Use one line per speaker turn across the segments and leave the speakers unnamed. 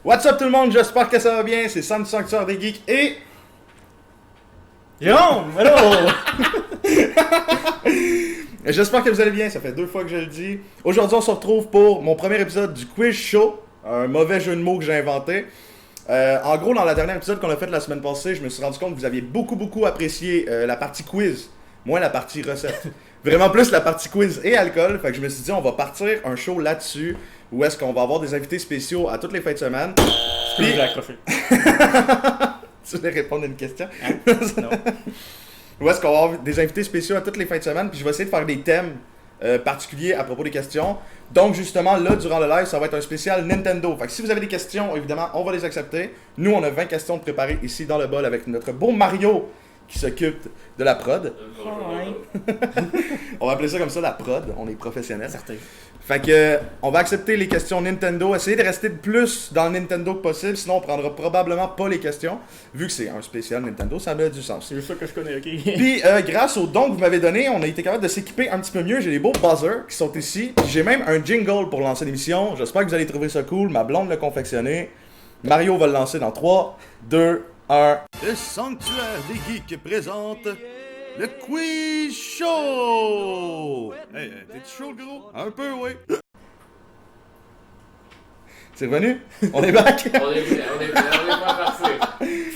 What's up tout le monde, j'espère que ça va bien, c'est Sam du Sanctuaire des Geeks et...
Jérôme, hello!
J'espère que vous allez bien, ça fait 2 fois que je le dis. Aujourd'hui on se retrouve pour mon premier épisode du Quiz Show, un mauvais jeu de mots que j'ai inventé. En gros, dans la dernière épisode qu'on a fait la semaine passée, je me suis rendu compte que vous aviez beaucoup apprécié la partie quiz, moins la partie recette. Vraiment plus la partie quiz et alcool, fait que je me suis dit on va partir un show là-dessus, où est-ce qu'on va avoir des invités spéciaux à toutes les fins de semaine.
Puis... Je l'ai accroché.
Tu voulais répondre à une question?
Hein? Non.
Où est-ce qu'on va avoir des invités spéciaux à toutes les fins de semaine, puis je vais essayer de faire des thèmes particuliers à propos des questions. Donc justement, là, durant le live, ça va être un spécial Nintendo. Fait que si vous avez des questions, évidemment, on va les accepter. Nous, on a 20 questions de préparées ici dans le bol avec notre beau Mario qui s'occupe de la prod. On va appeler ça comme ça, la prod. On est professionnels.
Certain.
Fait que, on va accepter les questions Nintendo. Essayez de rester le plus dans le Nintendo que possible, sinon on prendra probablement pas les questions. Vu que c'est un spécial Nintendo, ça a du sens.
C'est juste ça que je connais, ok?
Puis, grâce aux dons que vous m'avez donnés, on a été capable de s'équiper un petit peu mieux. J'ai des beaux buzzers qui sont ici. Puis j'ai même un jingle pour lancer l'émission. J'espère que vous allez trouver ça cool. Ma blonde l'a confectionné. Mario va le lancer dans 3, 2, 1. Le Sanctuaire des Geeks présente le Quiz Show! Hey, t'es-tu chaud, gros? Un peu, oui. C'est revenu? On est back?
On est pas parti.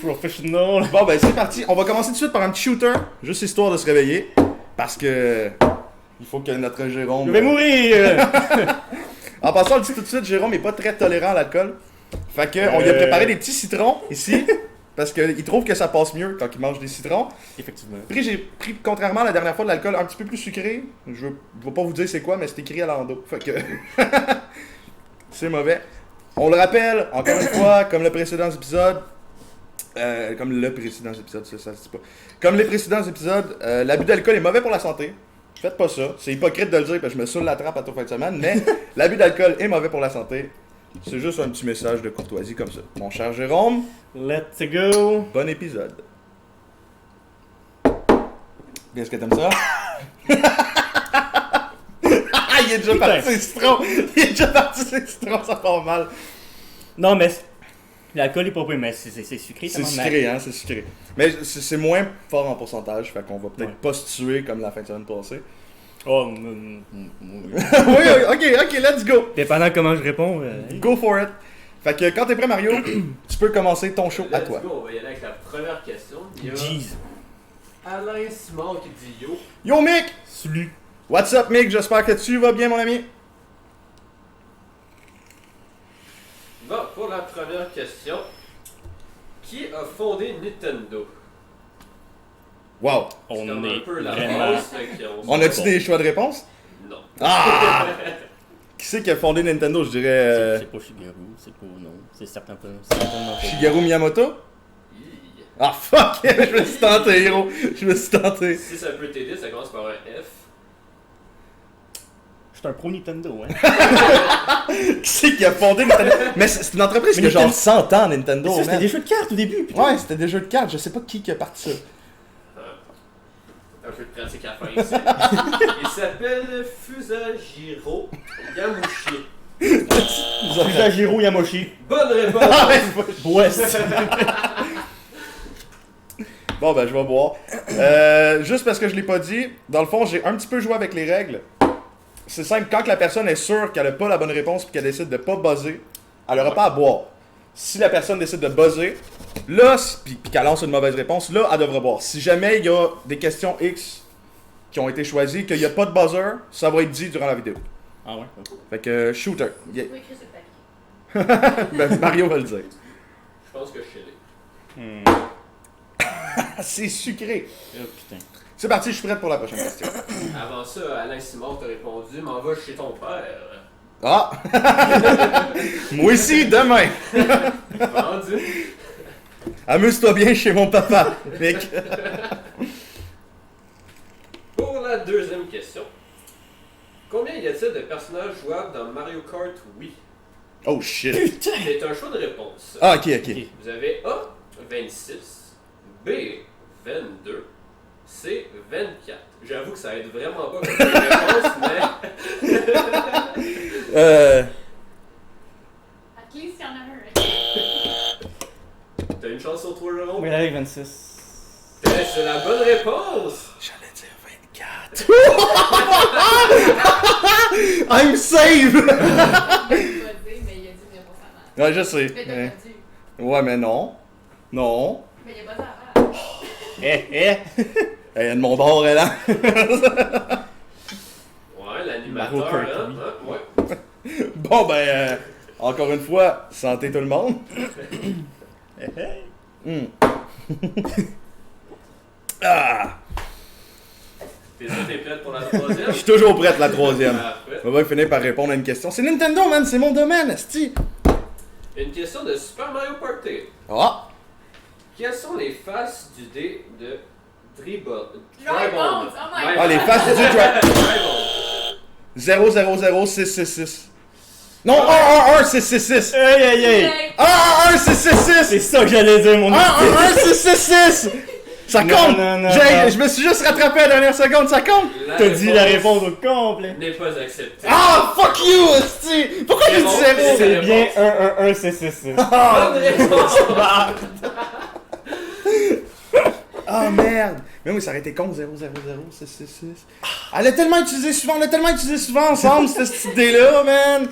Professional.
Bon, ben c'est parti. On va commencer tout de suite par un petit shooter, juste histoire de se réveiller. Parce que... il faut que notre Jérôme...
Je vais mourir!
En passant, on le dit tout de suite, Jérôme est pas très tolérant à l'alcool. Fait que on lui a préparé des petits citrons ici. Parce qu'il trouve que ça passe mieux quand il mange des citrons.
Effectivement.
Puis j'ai pris, contrairement à la dernière fois, de l'alcool un petit peu plus sucré. Je vais pas vous dire c'est quoi, mais c'est écrit à l'endo. Fait que... c'est mauvais. On le rappelle, encore une fois, comme le précédent épisode... ça se dit pas. Comme les précédents épisodes, l'abus d'alcool est mauvais pour la santé. Faites pas ça. C'est hypocrite de le dire parce que je me saoule la trappe à toute fin de semaine, mais l'abus d'alcool est mauvais pour la santé. C'est juste un petit message de courtoisie comme ça. Mon cher Jérôme,
Let's go!
bon épisode. Est-ce que t'aimes ça? Il est déjà parti ses citrons! Il est déjà parti ses citrons, ça part mal.
Non, mais l'alcool est pas bon, mais c'est sucré.
C'est sucré, hein, c'est sucré. Mais c'est moins fort en pourcentage, fait qu'on va peut-être pas se tuer comme la fin de semaine passée.
Oh,
Oui, ok, let's go!
dépendant comment je réponds.
Go for it! Fait que quand t'es prêt, Mario, tu peux commencer ton show à toi.
Let's go, on va y aller avec la première question. Il y a
Jeez.
Alain Simon qui dit yo.
Yo, Mick!
Salut.
What's up, Mick? J'espère que tu vas bien, mon ami.
Bon, pour la première question, qui a fondé Nintendo?
Wow!
C'est
On
comme un
est
peu la
vraiment...
base, fait qu'on
On a-tu des choix de réponse?
Non.
Ah! Qui c'est qui a fondé Nintendo? Je dirais
C'est pas Shigeru, c'est pas... Non, c'est certainement pas...
Shigeru Miyamoto?
Hi.
Ah fuck! Je me suis tenté, héros! Je me suis tenté.
Si ça peut t'aider, ça commence par un F.
Je suis un pro Nintendo, hein.
Qui c'est qui a fondé Nintendo? Mais c'est une entreprise qui a genre 100 ans, Nintendo.
Ça, c'était
man.
des jeux de cartes au début, putain.
Ouais, c'était des jeux de cartes. Je sais pas qui a parti ça.
Un peu de pratique à faire ici. Il s'appelle Fusajiro Yamushi.
Fusajiro Yamoshi.
Bonne réponse!
Ah ouais,
West.
Bon, ben, je vais boire. Juste parce que je l'ai pas dit, dans le fond, j'ai un petit peu joué avec les règles. C'est simple, quand que la personne est sûre qu'elle a pas la bonne réponse puis qu'elle décide de pas buzzer, elle aura pas à boire. Si la personne décide de buzzer, là, puis qu'elle lance une mauvaise réponse, là, elle devra boire. Si jamais il y a des questions X qui ont été choisies, qu'il n'y a pas de buzzer, ça va être dit durant la vidéo.
Ah ouais?
Fait que, shooter. Yeah.
Oui, écrit sur le papier.
Ben, Mario va le dire.
Je pense que je suis allé.
C'est sucré.
Oh putain.
C'est parti, je suis prêt pour la prochaine question.
Avant ça, Alain Simon t'a répondu, m'en va chez ton père.
Ah! Moi aussi, demain!
Vendu.
Amuse-toi bien chez mon papa, Mick.
Pour la deuxième question, combien y a-t-il de personnages jouables dans Mario Kart Wii?
Oh shit.
Putain!
C'est un choix de réponse.
Ah, ok.
Vous avez A, 26, B, 22, C, 24. J'avoue que ça aide vraiment pas comme réponse, mais...
At least il y en a un.
T'as une chance sur 3 jours.
Mais là, avec 26.
C'est la bonne réponse!
J'allais dire 24. I'm safe!
Il a pas dit, mais il a dit mais pas ça marche.
Ouais, je sais.
Mais t'as
Mais-
perdu.
Ouais, mais non. Non.
Mais il a pas ça à faire.
Elle est de mon bord, elle, hein?
Ouais, l'animateur,
Mario Kart,
hein?
oui.
Ouais.
Bon, ben, encore une fois, santé tout le monde. Hmm. Ah!
T'es prête pour la
Je
troisième?
suis toujours prête, la troisième.
Parfait.
On va finir par répondre à une question. C'est Nintendo, man, c'est mon domaine, esti.
Une question de Super Mario Party.
Ah!
Quelles sont les faces du dé de Dribble?
Dribble! Oh my God!
Ah, les faces du Dribble.
Dribble.
000666. Non, 111
Aïe aïe aïe!
111
C'est ça que j'allais dire, mon
111 Ça
Non,
compte!
non, non,
J'ai-
non.
Je me suis juste rattrapé à la dernière seconde, ça compte!
T'as dit la réponse au complet.
N'est pas acceptée.
Ah, fuck you, esti! Pourquoi j'ai dit
Réponse,
0?
C'est bien 111
Ah,
Bonne réponse!
ah, merde! Mais oui, ça aurait été con, 000666. Elle l'a tellement utilisé souvent, on l'a tellement utilisé souvent ensemble, cette idée-là, man!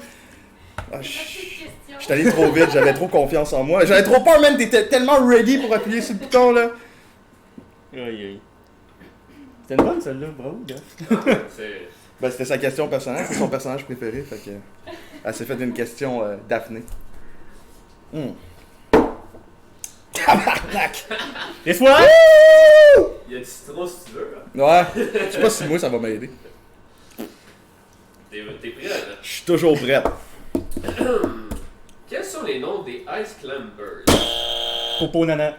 Ah,
J'ai plus de questions.
J'étais allé trop vite, j'avais trop confiance en moi. J'avais trop peur, man, t'étais tellement ready pour appuyer sur le bouton, là.
Aïe aïe. C'était une bonne celle-là, bravo, gars.
C'est...
Ben, c'était sa question personnelle, c'est son personnage préféré, fait que... Elle s'est fait une question Daphné. Tabarnak!
Laisse-moi!
Il y a du citron si tu veux. Hein.
Ouais, je sais pas si moi ça va m'aider.
T'es prêt là?
Je suis toujours prête.
Quels sont les noms des Ice Climbers?
Popo nana.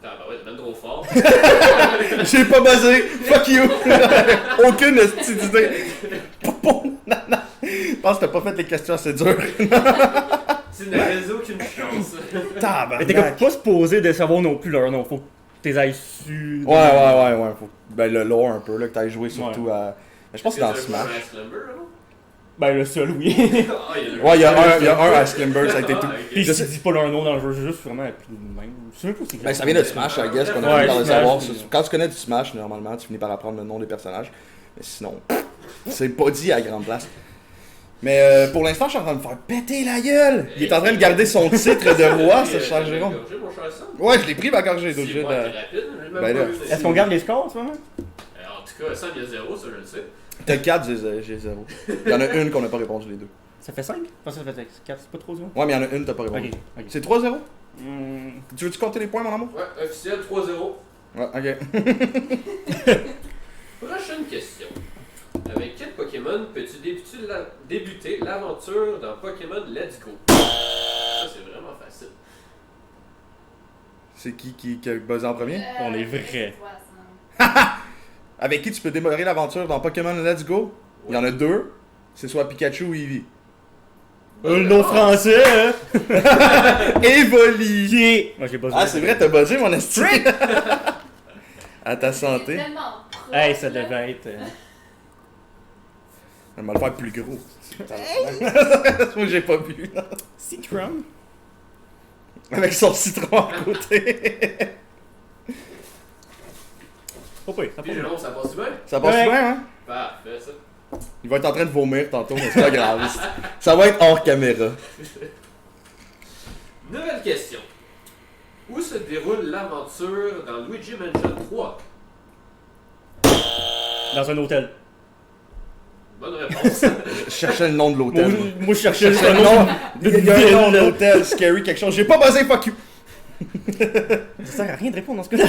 Ah bah ouais, t'es même trop fort.
J'ai pas buzzé, fuck you! Aucune petite idée. Nana. Je pense que t'as pas fait les questions assez dures.
Tu n'avais aucune chance.
Mais t'es comme pas supposé de savoir non plus leur nom. Faut que t'es ailles su.
Ouais. Faut... Ben, le lore un peu, là, que t'ailles joué surtout à. Mais je pense que c'est dans Smash.
Un Ice Climber, là?
Ben le seul, oui.
Ah,
Ouais, il y a un Ice Climber, ça a été tout.
Puis
Je
je
sais-
dis pas leur nom dans le jeu, juste vraiment appelé de même. Je sais même pas c'est
Ben, ça vient de Smash, I guess, qu'on a
Ouais,
fini par le
Smash,
savoir.
puis-
Quand tu connais du Smash, normalement, tu finis par apprendre le nom des personnages. Mais sinon, c'est pas dit à grande place. Mais pour l'instant, je suis en train de me faire péter la gueule! Il est en train de garder son titre de roi, ce changeron. Ouais, je l'ai pris ma gorgée
C'est
d'objet.
moi, t'es rapide, j'ai même
Ben
pas
là.
vu.
Est-ce qu'on garde les scores en ce moment?
En tout cas, ça, il y a 0, ça, je le sais.
T'as 4, j'ai 0. Il y en a une qu'on n'a pas répondu les deux.
Ça fait 5? Pas ça fait 4, c'est pas trop dur.
Ouais, mais il y en a une, t'as pas répondu.
Ok.
C'est 3-0?
Hmm.
Tu veux-tu compter les points, mon amour?
Ouais, officiel 3-0.
Ouais, ok.
Prochaine question. Avec quel Pokémon peux-tu débuter l'aventure dans Pokémon Let's Go? Ça, c'est vraiment facile.
C'est qui a buzzé en premier?
On est vrai.
c'est toi, ça.
Avec qui tu peux démarrer l'aventure dans Pokémon Let's Go? Il y en a deux. C'est soit Pikachu ou Eevee.
Le nom français, hein?
Evoli!
Moi j'ai pas
Ah, c'est vrai, t'as buzzé, mon esti! À ta
C'est
santé.
tellement proche,
Hey, ça
là.
devait être.
On va le faire plus gros. Moi, j'ai pas vu.
Citron?
Avec son citron à côté.
Oh, oui, ça
Puis
passe.
le nom, ça passe bien?
Ça passe
Ouais.
bien, hein?
Parfait, ça.
Il va être en train de vomir tantôt, mais c'est pas grave. Ça va être hors caméra.
Nouvelle question. Où se déroule l'aventure dans Luigi Mansion 3?
Dans un hôtel.
Bonne réponse.
Je cherchais le nom de
Moi,
l'hôtel.
moi, je cherchais
C'est
un
le
nom.
nom. Il y a un nom d'hôtel, scary, quelque chose. J'ai pas buzzé, fuck you!
Ça sert à rien de répondre dans ce cas-là.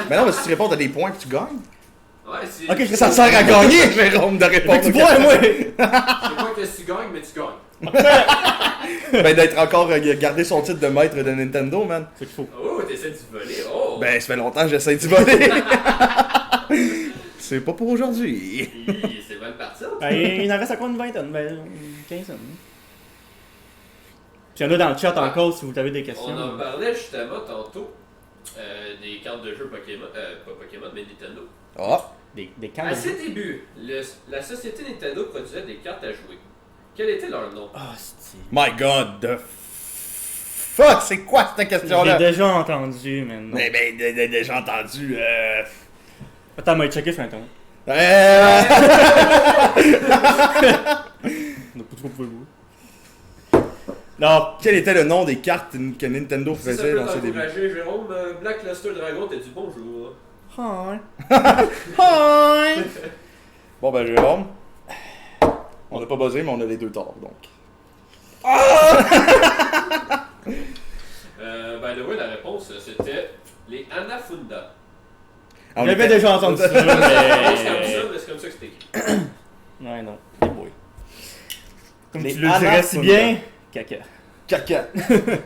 Mais non, mais si tu réponds, t'as des points que tu gagnes.
Ouais, c'est.
Ok, je
Ça sert à gagner, Jérôme, de répondre.
Tu
aux
vois,
questions.
moi!
C'est pas que tu gagnes, mais tu gagnes.
Ben, d'être encore garder son titre de maître de Nintendo, man.
C'est qu'il faut.
Oh, t'essaies d'y voler. Oh!
Ben, ça fait longtemps que j'essaie d'y voler. C'est pas pour aujourd'hui.
C'est mal parti, hein?
Ben, il en reste à quoi une vingtaine? Ben, une quinzaine. Puis il y en a dans le chat encore si vous avez des questions.
On en parlait justement tantôt des cartes de jeu Pokémon, pas Pokémon, mais Nintendo.
Ah,
Des cartes.
À ses débuts, la société Nintendo produisait des cartes à jouer. Quel était leur nom?
Ah, c'est.
my god, the fuck, c'est quoi cette
Je l'ai
question-là?
déjà entendu, mais non.
Mais déjà entendu.
Attends, m'a checké sur internet.
Euh...
On a pas trop pouvoir jouer. Non.
Quel était le nom des cartes que Nintendo
Si ça
faisait
peut
dans ses débuts?
t'encourager, Jérôme, Black Luster Dragon, t'as dit bonjour.
Hi. Hi. Bon ben Jérôme, on n'a pas buzzé mais on a les deux torts donc.
By the way, la réponse c'était les Anafunda.
Ah, on
J'avais
était-
déjà entendu ça,
C'est comme ça,
mais...
mais c'est comme ça que c'était écrit.
Ouais, non. Hey boy. Comme
Les
tu le dirais si bien, caca.
Caca.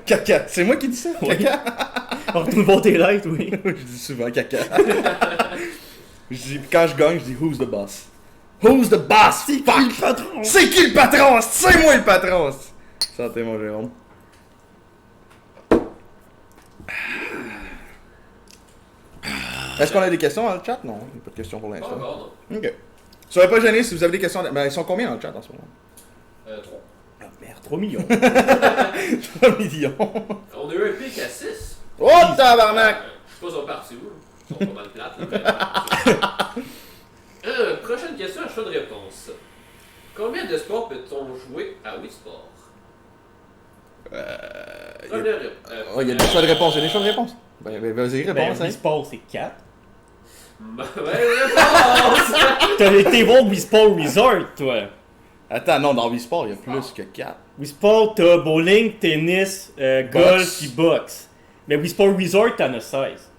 Caca. C'est moi qui dis ça? Caca?
On retrouve bon tes lights, oui.
Je dis souvent caca. Je dis, quand je gagne, je dis who's the boss? Who's the boss?
C'est qui le patron?
C'est qui le patron? C'est moi le patron! Santé mon Jérôme. Est-ce qu'on a des questions dans le chat? Non, il n'y a pas de questions pour
Pas
l'instant.
encore, non.
Ok. Soyez pas gênés si vous avez des questions. Ben, ils sont combien dans le chat en ce moment?
3.
Ah merde.
3 millions.
3 millions.
On a eu un pic à 6.
Oh tabarnak!
Je sais pas si on parti où. Ils sont pas mal plates. Là, mais... prochaine question à choix de réponse. Combien de sports peut-on jouer à Wii Sport? Première réponse.
Oh, il y a des choix de réponse, il y a des choix de réponse. Ben, vas-y,
Ben,
réponse, hein.
Wii Sport, c'est 4.
Ouais, réponse!
T'as été voir Wii Sport Resort, toi.
Attends, non, dans Wii Sport, il y a plus que 4.
Wii Sport, t'as bowling, tennis, golf
Boxe.
pis boxe. Mais Wii Sport Resort, t'en as 16.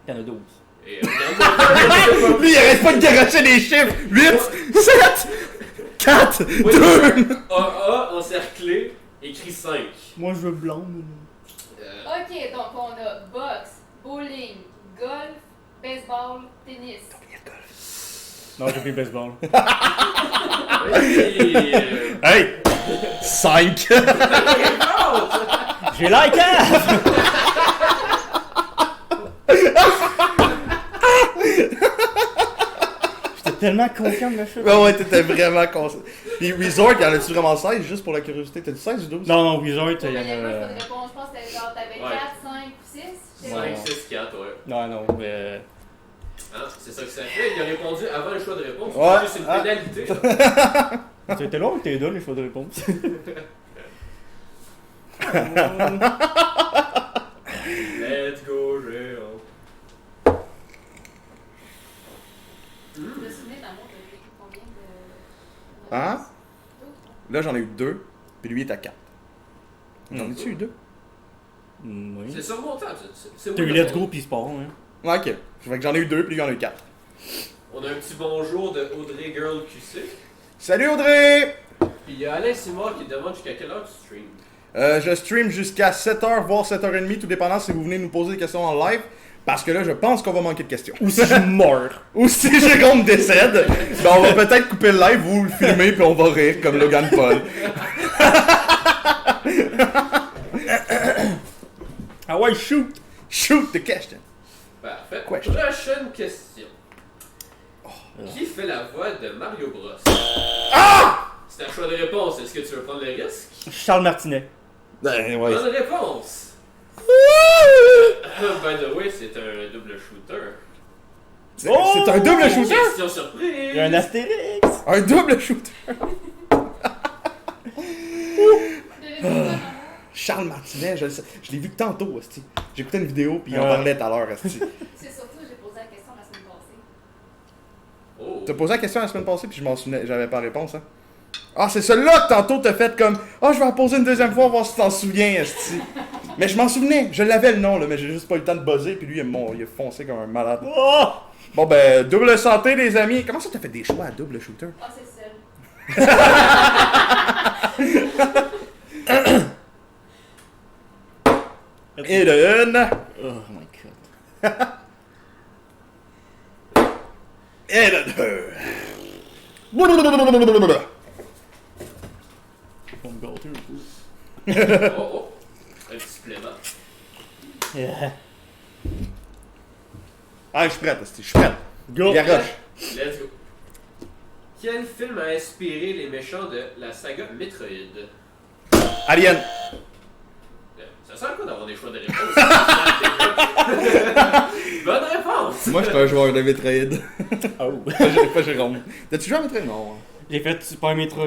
T'en as 12.
Et regarde-moi.
Lui, il arrête pas de garocher les chiffres! 8, 7, 4, 2!
AA encerclé, écrit 5.
Moi, je veux blanc.
Ok, donc on a boxe, bowling, golf, baseball, tennis.
Non, j'ai fait baseball.
Hey! 5!
J'ai la cave! J'étais tellement confiant de ma chute.
Ouais, t'étais vraiment conscient. Puis Resort, y en a-tu vraiment 16 juste pour la curiosité? T'as dit 16 ou 12?
Non, non, Resort, il y en
Il y avait pas de
a...
réponse, je pense que c'était genre t'avais
Ouais.
4, 5 ou 6.
5, 6, 4, ouais.
Non, non, mais...
Hein, c'est ça que ça fait. Il a répondu avant le choix de réponse.
Ouais.
C'est une
Ah.
pénalité. Ça.
C'était long ou t'es là, les choix de réponse?
Let's go, Jérôme.
Je me souviens d'amour, t'avais écrit combien de.
Hein? Là, j'en ai eu 2, puis lui est à 4. J'en ai-tu eu 2?
Oui.
C'est surmontable. C'est
T'as eu Let's Go pis Sport, hein.
Ouais, ok. Fait que j'en ai eu 2, puis lui en a eu 4.
On a un petit bonjour de Audrey Girl QC.
Salut Audrey!
Puis il y a Alain Simard qui demande jusqu'à quelle heure tu streams.
Je stream jusqu'à 7h, voire 7h30, tout dépendant si vous venez nous poser des questions en live. Parce que là, je pense qu'on va manquer de questions.
Ou si je meurs.
Ou si Jérôme décède, ben on va peut-être couper le live ou le filmer, puis on va rire comme Logan Paul.
Ah ouais, shoot!
Shoot the question!
Parfait.
Question.
Prochaine question. Qui fait la voix de Mario Bros? C'est un choix de réponse. Est-ce que tu veux prendre le risque?
Charles Martinet.
Ben, ouais.
Bonne réponse. By the way, c'est un double shooter.
C'est un double shooter!
Question surprise.
Il y a un Astérix!
Un double shooter! Charles Martinet, je l'ai vu tantôt, hostie. J'ai écouté une vidéo, puis il en
Ouais.
parlait tout à l'heure, hostie.
C'est surtout, j'ai posé la question la semaine passée.
Oh.
T'as posé la question la semaine passée, puis je m'en souvenais, j'avais pas la réponse, hein. Ah, c'est celui-là que tantôt t'as fait comme ah, je vais en poser une deuxième fois, voir si t'en souviens, hostie. Mais je m'en souvenais, je l'avais le nom, là, mais j'ai juste pas eu le temps de buzzer, puis lui, il a foncé comme un malade.
Oh!
Bon, ben, double santé, les amis. Comment ça t'as fait des choix à double shooter?
Ah, c'est seul.
Et de une.
Oh my god.
Et de deux.
On me gâter un peu.
Oh, oh. Un petit supplément.
Yeah.
Ah, je suis prêt, hostie, je suis prêt.
Go!
Garoche.
Let's go. Quel film a inspiré les méchants de la saga Metroid?
Alien. Moi, j'étais un joueur de Metroid.
Oh.
Pas Jérôme. T'as-tu joué à Metroid? Non.
J'ai fait Super Metroid.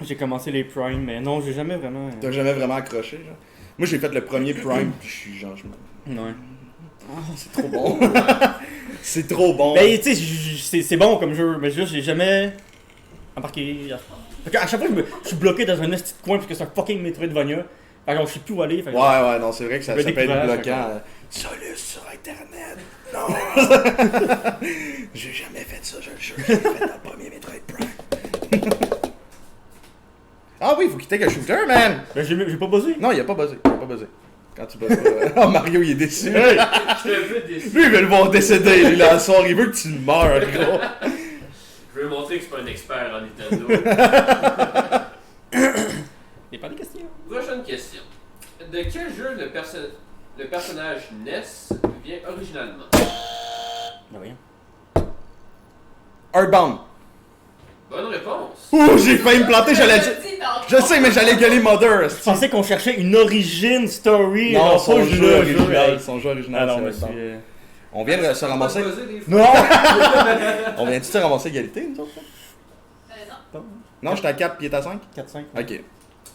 J'ai commencé les Prime, mais non, j'ai jamais vraiment.
T'as jamais vraiment accroché, genre? Moi, j'ai fait le premier Prime, puis je suis genre,
Ouais.
c'est trop bon. C'est trop bon.
Ben, tu sais, c'est bon comme jeu, mais juste, j'ai jamais embarqué. Fait qu'à chaque fois, je suis bloqué dans un petit coin parce que c'est un fucking Metroidvania. Fait que je sais plus où aller. Fait que
Ouais, non, c'est vrai que ça
Je
peut
me
être
découvert,
bloquant. Solus sur Internet. Non. J'ai jamais fait ça, je le jure. J'ai fait dans le premier Metroid Prime. Ah oui, faut qu'il take un shooter, man.
Ben, j'ai pas buzzé.
Non, il a pas buzzé. Quand tu buzzes pas. Oh, Mario, il est déçu.
Je suis un peu déçu.
Lui, il veut le voir décéder, lui, là, soir. Il veut que tu meurs, gros.
Je veux montrer que je suis pas un expert en Nintendo.
Y'a pas de questions.
Prochaine question. De quel jeu le personnage Ness vient originalement?
Ben voyons.
Earthbound.
Bonne réponse.
Ouh, j'ai failli me planter, j'allais dire. Je sais, mais j'allais gueuler Mother.
Je pensais qu'on cherchait une origin story.
Non,
genre,
son
pas
jeu original.
hey.
Son jeu original,
Ah non,
c'est
mais
Earthbound.
c'est.
On vient de se ramasser.
Pas buzzer des fois.
Non!
On vient de se ramasser égalité, nous autres?
Non.
Non, j'étais à 4 puis il est à 5?
4-5.
Ok.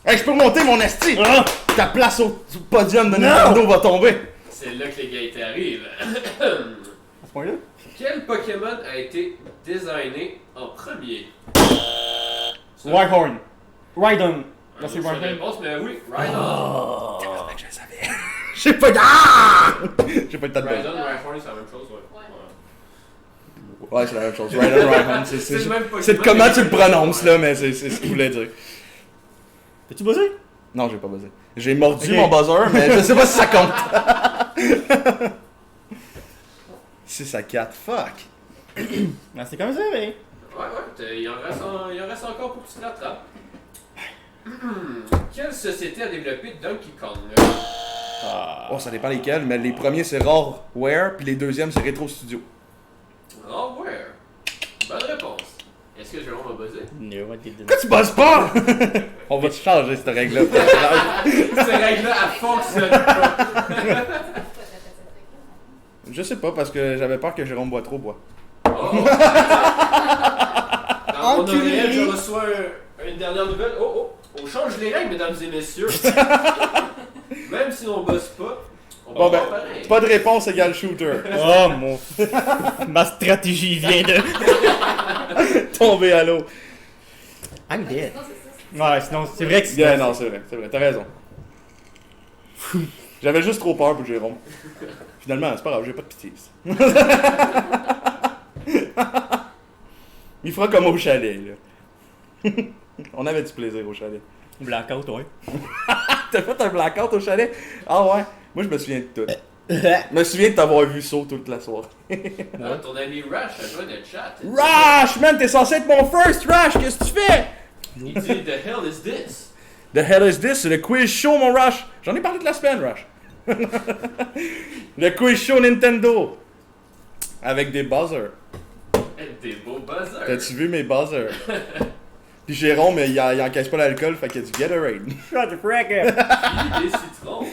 Hey, je peux remonter mon esti!
Ah!
Ta place au podium de Nintendo va tomber!
C'est là que l'égalité arrive.
À ce point-là?
Quel Pokémon a été designé en premier?
Rhyhorn. Rhydon.
Un
Là, c'est
autre choix de
Rhyhorn.
réponse, mais oui, Rhydon.
Je le savais. J'ai pas de. Ah! J'ai pas eu le temps de
Rhydon,
buzzer.
Rhyhorn, c'est la même chose, ouais.
Ouais, c'est la même chose. Rhydon,
C'est le même Pokémon.
c'est comment tu le prononces là, mais c'est ce qu'il voulait dire.
T'as-tu buzzé?
Non, j'ai pas buzzé. J'ai mordu
Ok.
mon buzzer, mais je sais pas si ça compte. 6 à 4, fuck.
Ah, c'est comme ça, mais.
Ouais, il en reste encore pour que tu te rattrapes. Quelle société a développé Donkey Kong?
Oh, ça dépend lesquels, mais les premiers c'est Rareware, puis les deuxièmes c'est Retro Studio.
Rareware. Bonne réponse. Est-ce que Jérôme va buzzer?
No, I didn't.
Pourquoi tu buzzes pas? On va changer cette règle-là.
Cette règle-là, elle fonctionne pas.
Je sais pas, parce que j'avais peur que Jérôme boit trop bois.
Oh. Dans mon
Enculé.
oreille, je reçois une dernière nouvelle. On change les règles, mesdames et messieurs. Même si on bosse pas, on va
Bon ben,
voir pareil.
pas de réponse égale shooter.
Oh mon. Ma stratégie vient de.
Tomber à l'eau.
I'm dead.
Non, c'est ça.
Ouais, sinon, c'est vrai que c'est.
Yeah, non, c'est vrai, t'as raison. J'avais juste trop peur pour Jérôme. Finalement, c'est pas grave, j'ai pas de pitié. Il fera comme au chalet, là. On avait du plaisir au chalet.
Blackout, ouais.
T'as fait un blackout au chalet? Ah ouais? Moi, je me souviens de tout. Je me souviens de t'avoir vu saut toute la soirée.
Ah, ton ami Rash a joint le chat.
Rash, man, t'es censé être mon first, Rash, qu'est-ce que tu fais?
Il dit The hell is this?
The hell is this? C'est le quiz show, mon Rash. J'en ai parlé de la semaine, Rash. Le quiz show Nintendo. Avec des buzzers.
Des beaux buzzers.
T'as-tu vu mes buzzers? Puis Jérôme, il encaisse pas l'alcool, fait qu'il y a du Gatorade.
Shut the frick up!
Puis des citrons.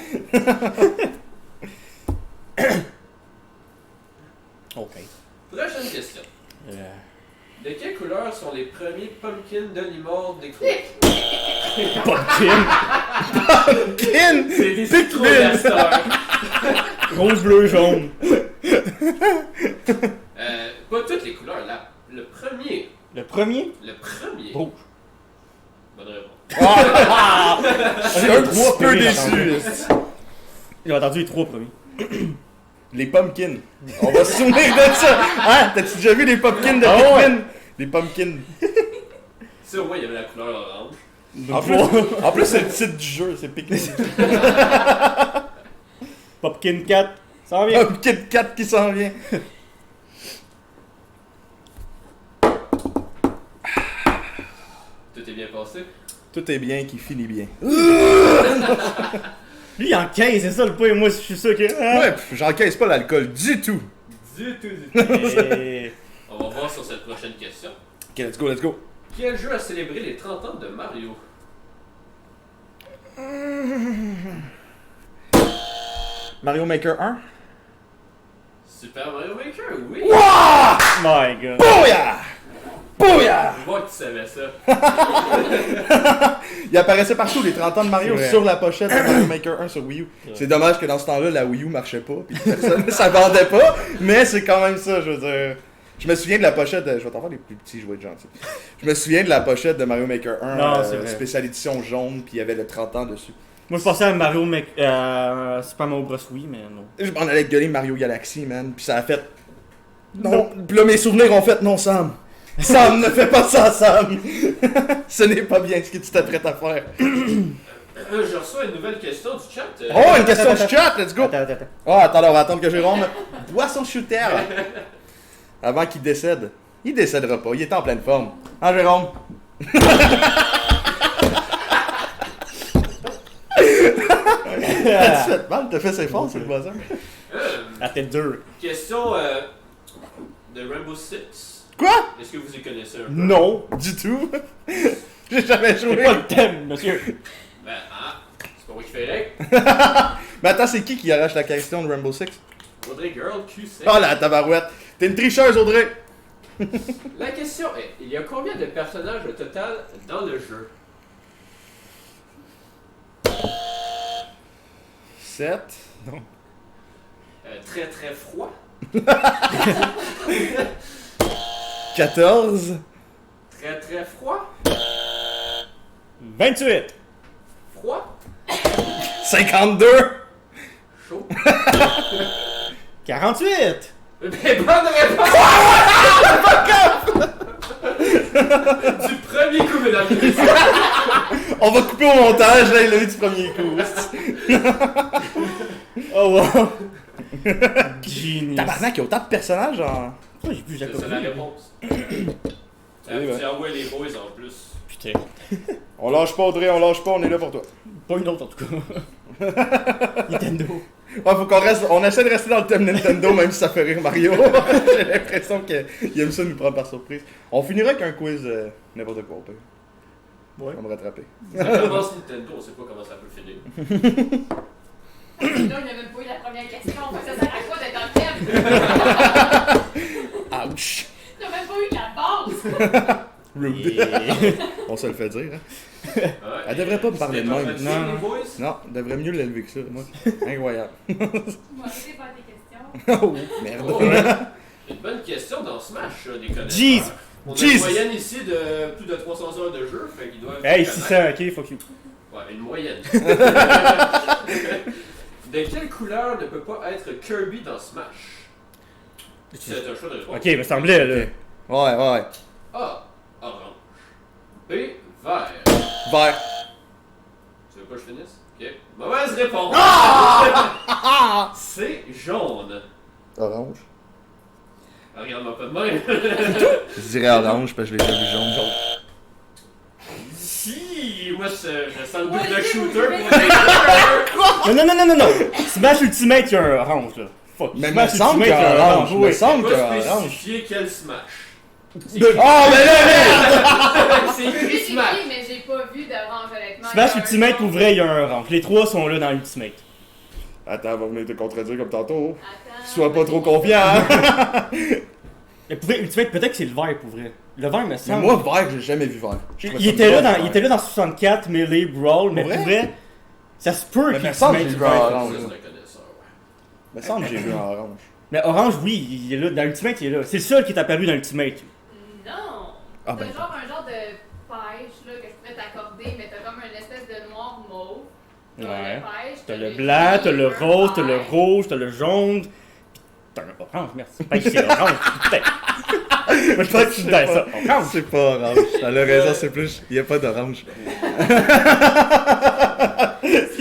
Ok.
Prochaine question. De quelle couleur sont les premiers pumpkins de Limor découverts?
Pumpkin!
Kin!
C'est des
Pikmin.
citrons d'Astor.
Rose, bleu, jaune.
Pas toutes les couleurs, là. Le premier.
Le premier?
Le premier.
Rouge.
Bonne réponse.
Je suis un petit peu déçu.
J'ai entendu les trois premiers.
Les pumpkins. On va se souvenir de ça. Hein? T'as-tu déjà vu les pumpkins de
Ah ouais.
Pikmin? Les pumpkins.
Sur moi, il y avait la couleur orange.
En plus c'est le titre du jeu, c'est Pikmin.
Pumpkin 4. Ça en vient.
Pumpkin 4 qui s'en vient.
Tout est bien passé.
Tout est bien qui finit bien.
Lui, il encaisse, c'est ça le point. Moi, je suis sûr que.
Ouais, pff, j'encaisse pas l'alcool du tout.
Du tout.
Et...
On va voir sur cette prochaine question.
Ok, let's go, let's go.
Quel jeu a célébré les 30 ans de Mario?
Mario Maker 1?
Super Mario Maker, oui!
Wouah!
My god.
Bouya! Bouya!
Je vois que tu savais ça.
Il apparaissait partout, les 30 ans de Mario,
C'est vrai.
sur la pochette de Mario Maker 1 sur Wii U. C'est dommage que dans ce temps-là, la Wii U marchait pas, pis personne, ça vendait pas, mais c'est quand même ça, je veux dire. Je me souviens de la pochette je vais t'en faire des plus petits, je vais être gentil. Je me souviens de la pochette de Mario Maker 1,
Non, c'est vrai.
spéciale édition jaune, puis il y avait le 30 ans dessus.
Moi, je pensais à Mario Super Mario Bros. Oui, mais non.
Je m'en allais gueuler Mario Galaxy, man, puis ça a fait... Non, pis là mes souvenirs ont fait non, Sam. Sam, ne fais pas ça, Sam. Ce n'est pas bien ce que tu t'apprêtes à faire.
Je reçois une nouvelle question du chat.
Oh, une question du chat, let's go.
Attends.
Oh, attends, on va attendre que Jérôme boit son shooter avant qu'il décède. Il décédera pas, il est en pleine forme. Hein, Jérôme? T'as-tu fait mal? T'as fait ses forces, c'est le voisin?
La tête dure.
Question de Rainbow Six.
Quoi?
Est-ce que vous y connaissez un peu?
Non, du tout. J'ai jamais
C'est
joué.
pas le thème, monsieur.
Ben, c'est pas moi qui fais règle.
Mais attends, c'est qui arrache la question de Rainbow Six?
Audrey Girl QC.
Oh la tabarouette! T'es une tricheuse, Audrey!
La question est, il y a combien de personnages au total dans le jeu?
7.
Très très froid.
14.
Très très froid.
28.
Froid.
52.
Chaud.
48.
Ben, bonne réponse! Du premier coup, mesdames et messieurs.
On va couper au montage, là, il l'a eu du premier coup.
Oh wow. Genius.
Tabarnak, il y a autant de personnages en.
Pourquoi j'ai plus
C'est
Jacob?
ça la réponse. Tu envoies les boys en plus.
Putain.
On lâche pas, Audrey, on est là pour toi.
Pas une autre en tout cas. Nintendo.
Ouais, faut qu'on reste. On essaie de rester dans le thème Nintendo, même si ça fait rire Mario. J'ai l'impression qu'il aime ça nous prendre par surprise. On finirait avec un quiz n'importe quoi, on peut.
Ouais.
On va me rattraper.
Ça commence Nintendo, on sait pas comment ça peut finir.
Là, il n'a même pas eu la première question. Fait que ça sert à quoi d'être dans le thème?
Ouch!
Il n'a même pas eu de la base.
Rude.
Yeah.
On se le fait dire, hein.
Ouais,
Elle devrait pas me parler de même.
Non,
Non.
les boys.
Non, elle devrait mieux l'élever que ça, moi. Incroyable.
Moi, arrêtez pas des questions.
Oh, merde.
Oh, ouais. Une bonne question dans Smash, des connaisseurs.
Jeez.
On a
Jeez.
une moyenne ici de plus de 300 heures de jeu, fait qu'ils doivent...
Hey,
connaître.
600, ok, fuck you.
Ouais, une moyenne. De quelle couleur ne peut pas être Kirby dans Smash? C'est un choix de réponse.
Ok, me semblait là.
Ouais.
A. Orange. B. Vert.
Vert.
Tu veux pas que je finisse? Ok. Mauvaise réponse! C'est jaune.
Orange.
Ah, regarde-moi pas de même.
Je dirais orange parce que je l'ai déjà vu jaune.
Si! Moi, je sens le
Ouais,
double
j'ai
shooter
vu,
pour
mais-
les
Non. Smash Ultimate, il y a un orange là. Fuck.
Mais il me
Smash
semble qu'il y
Ultimate,
a orange. Il me
oui.
semble
On
qu'il y
va
a orange.
spécifier quel Smash.
Oh, mais là,
C'est
Je peux
écrit Smash.
vérifier, mais j'ai pas vu d'orange, honnêtement.
Smash
Il y a un
Ultimate,
nom.
pour vrai, il y a un orange. Les trois sont là dans Ultimate.
Attends, va venir te contredire comme tantôt.
Attends.
Sois pas trop confiant, hein.
Mais pour vrai, Ultimate, peut-être que c'est le vert pour vrai. Le vert me
Mais
semble.
moi, vert, j'ai jamais vu vert. Je trouvais
Il
ça
était là
bizarre,
dans, il était là dans 64 Melee Brawl, mais
Pour
pour
vrai?
vrai, ça se peut
Mais
qu'il
me semble que
Ultimate
j'ai
du
vu
vert.
orange.
Juste un connaisseur, ouais.
Il me semble que j'ai vu un orange.
Mais orange, oui, il est là. Dans Ultimate, il est là. C'est le seul qui est apparu dans Ultimate.
Non.
Ah,
C'est
ben.
genre un genre de pêche là, que je pourrais t'accorder, mais t'as comme une espèce de noir mauve. T'as
Ouais.
le pêche,
T'as le blanc, t'as le rose, t'as le rouge, t'as le jaune. T'as un orange, merde. C'est pas que c'est orange, putain. Moi, je pense que tu disais ça. Orange.
C'est pas orange. Elle a raison, c'est plus. Il n'y a pas d'orange.
C'est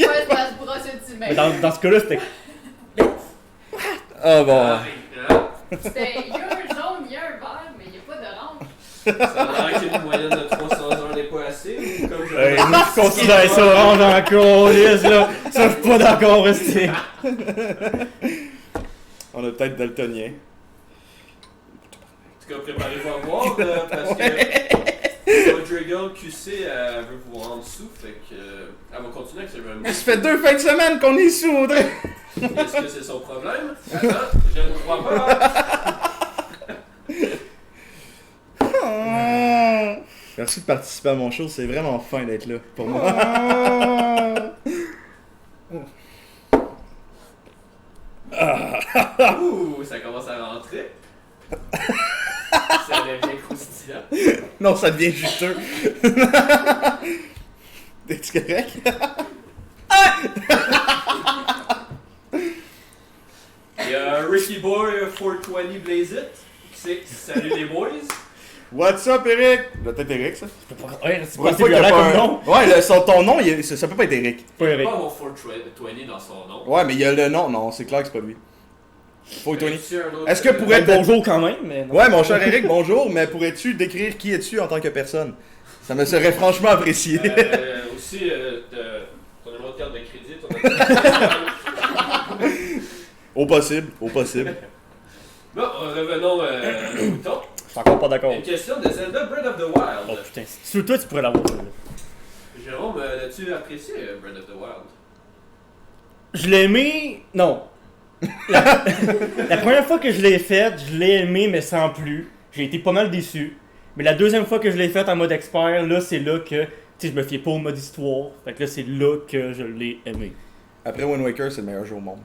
pas Smash Bros Ultimate.
Mais dans ce cas-là, c'était.
Ah bon.
Ah,
C'était, il y a un jaune, il y a un vert, mais il n'y a pas d'orange.
ça a l'air qu'une moyenne de 300 heures n'est pas assez, ou comme je
Hey, moi, je considère ça orange encore, lisse, là. Ça, je suis pas d'accord, rester.
On a peut-être daltonien.
En tout cas, préparez-vous à voir, parce que Rodrigo QC veut vous rendre sous, fait que elle va continuer avec ce Rainbow.
Ça fait 2 fins de semaine qu'on est sous, Audrey.
Est-ce que c'est son problème? Attends, je ne crois pas.
Merci de participer à mon show, c'est vraiment fin d'être là pour moi.
Ouh, ça commence à rentrer. Ça devient croustillant.
Non, ça devient juteux. T'es-tu correct?
Il y a Ricky Boy 420 Blaze It qui sait salut les boys.
What's up, Eric? Là, peut-être Eric, ça.
Ouais, c'est
Pour
pas
une
assez
fois qu'il y a
violent
pas
comme
un-
nom.
Ouais, ton nom, ça peut pas être Eric.
Pas
Il
Eric.
n'y a pas mon 420 dans son nom.
Ouais, mais il y a le nom. Non, c'est clair que c'est pas lui. Faut Tony.
Est-ce un autre-
Est-ce que pour être...
Bonjour quand même, mais non.
Ouais, mon cher Eric, bonjour, mais pourrais-tu décrire qui es-tu en tant que personne? Ça me serait franchement apprécié.
Aussi, ton numéro de carte de crédit, ton
Au possible, au possible.
Bon, revenons au mouton.
Je suis encore pas d'accord.
Une question de Zelda Breath of the
Oh
Wild.
putain, sur toi tu pourrais l'avoir. celle-là.
Jérôme, as-tu apprécié Breath of the Wild?
Je l'ai aimé. Non. La première fois que je l'ai faite, je l'ai aimé, mais sans plus. J'ai été pas mal déçu. Mais la deuxième fois que je l'ai faite en mode expert, là, c'est là que. Tu sais, je me fiais pas au mode histoire. Fait que là, c'est là que je l'ai aimé.
Après Wind Waker, c'est le meilleur jeu au monde.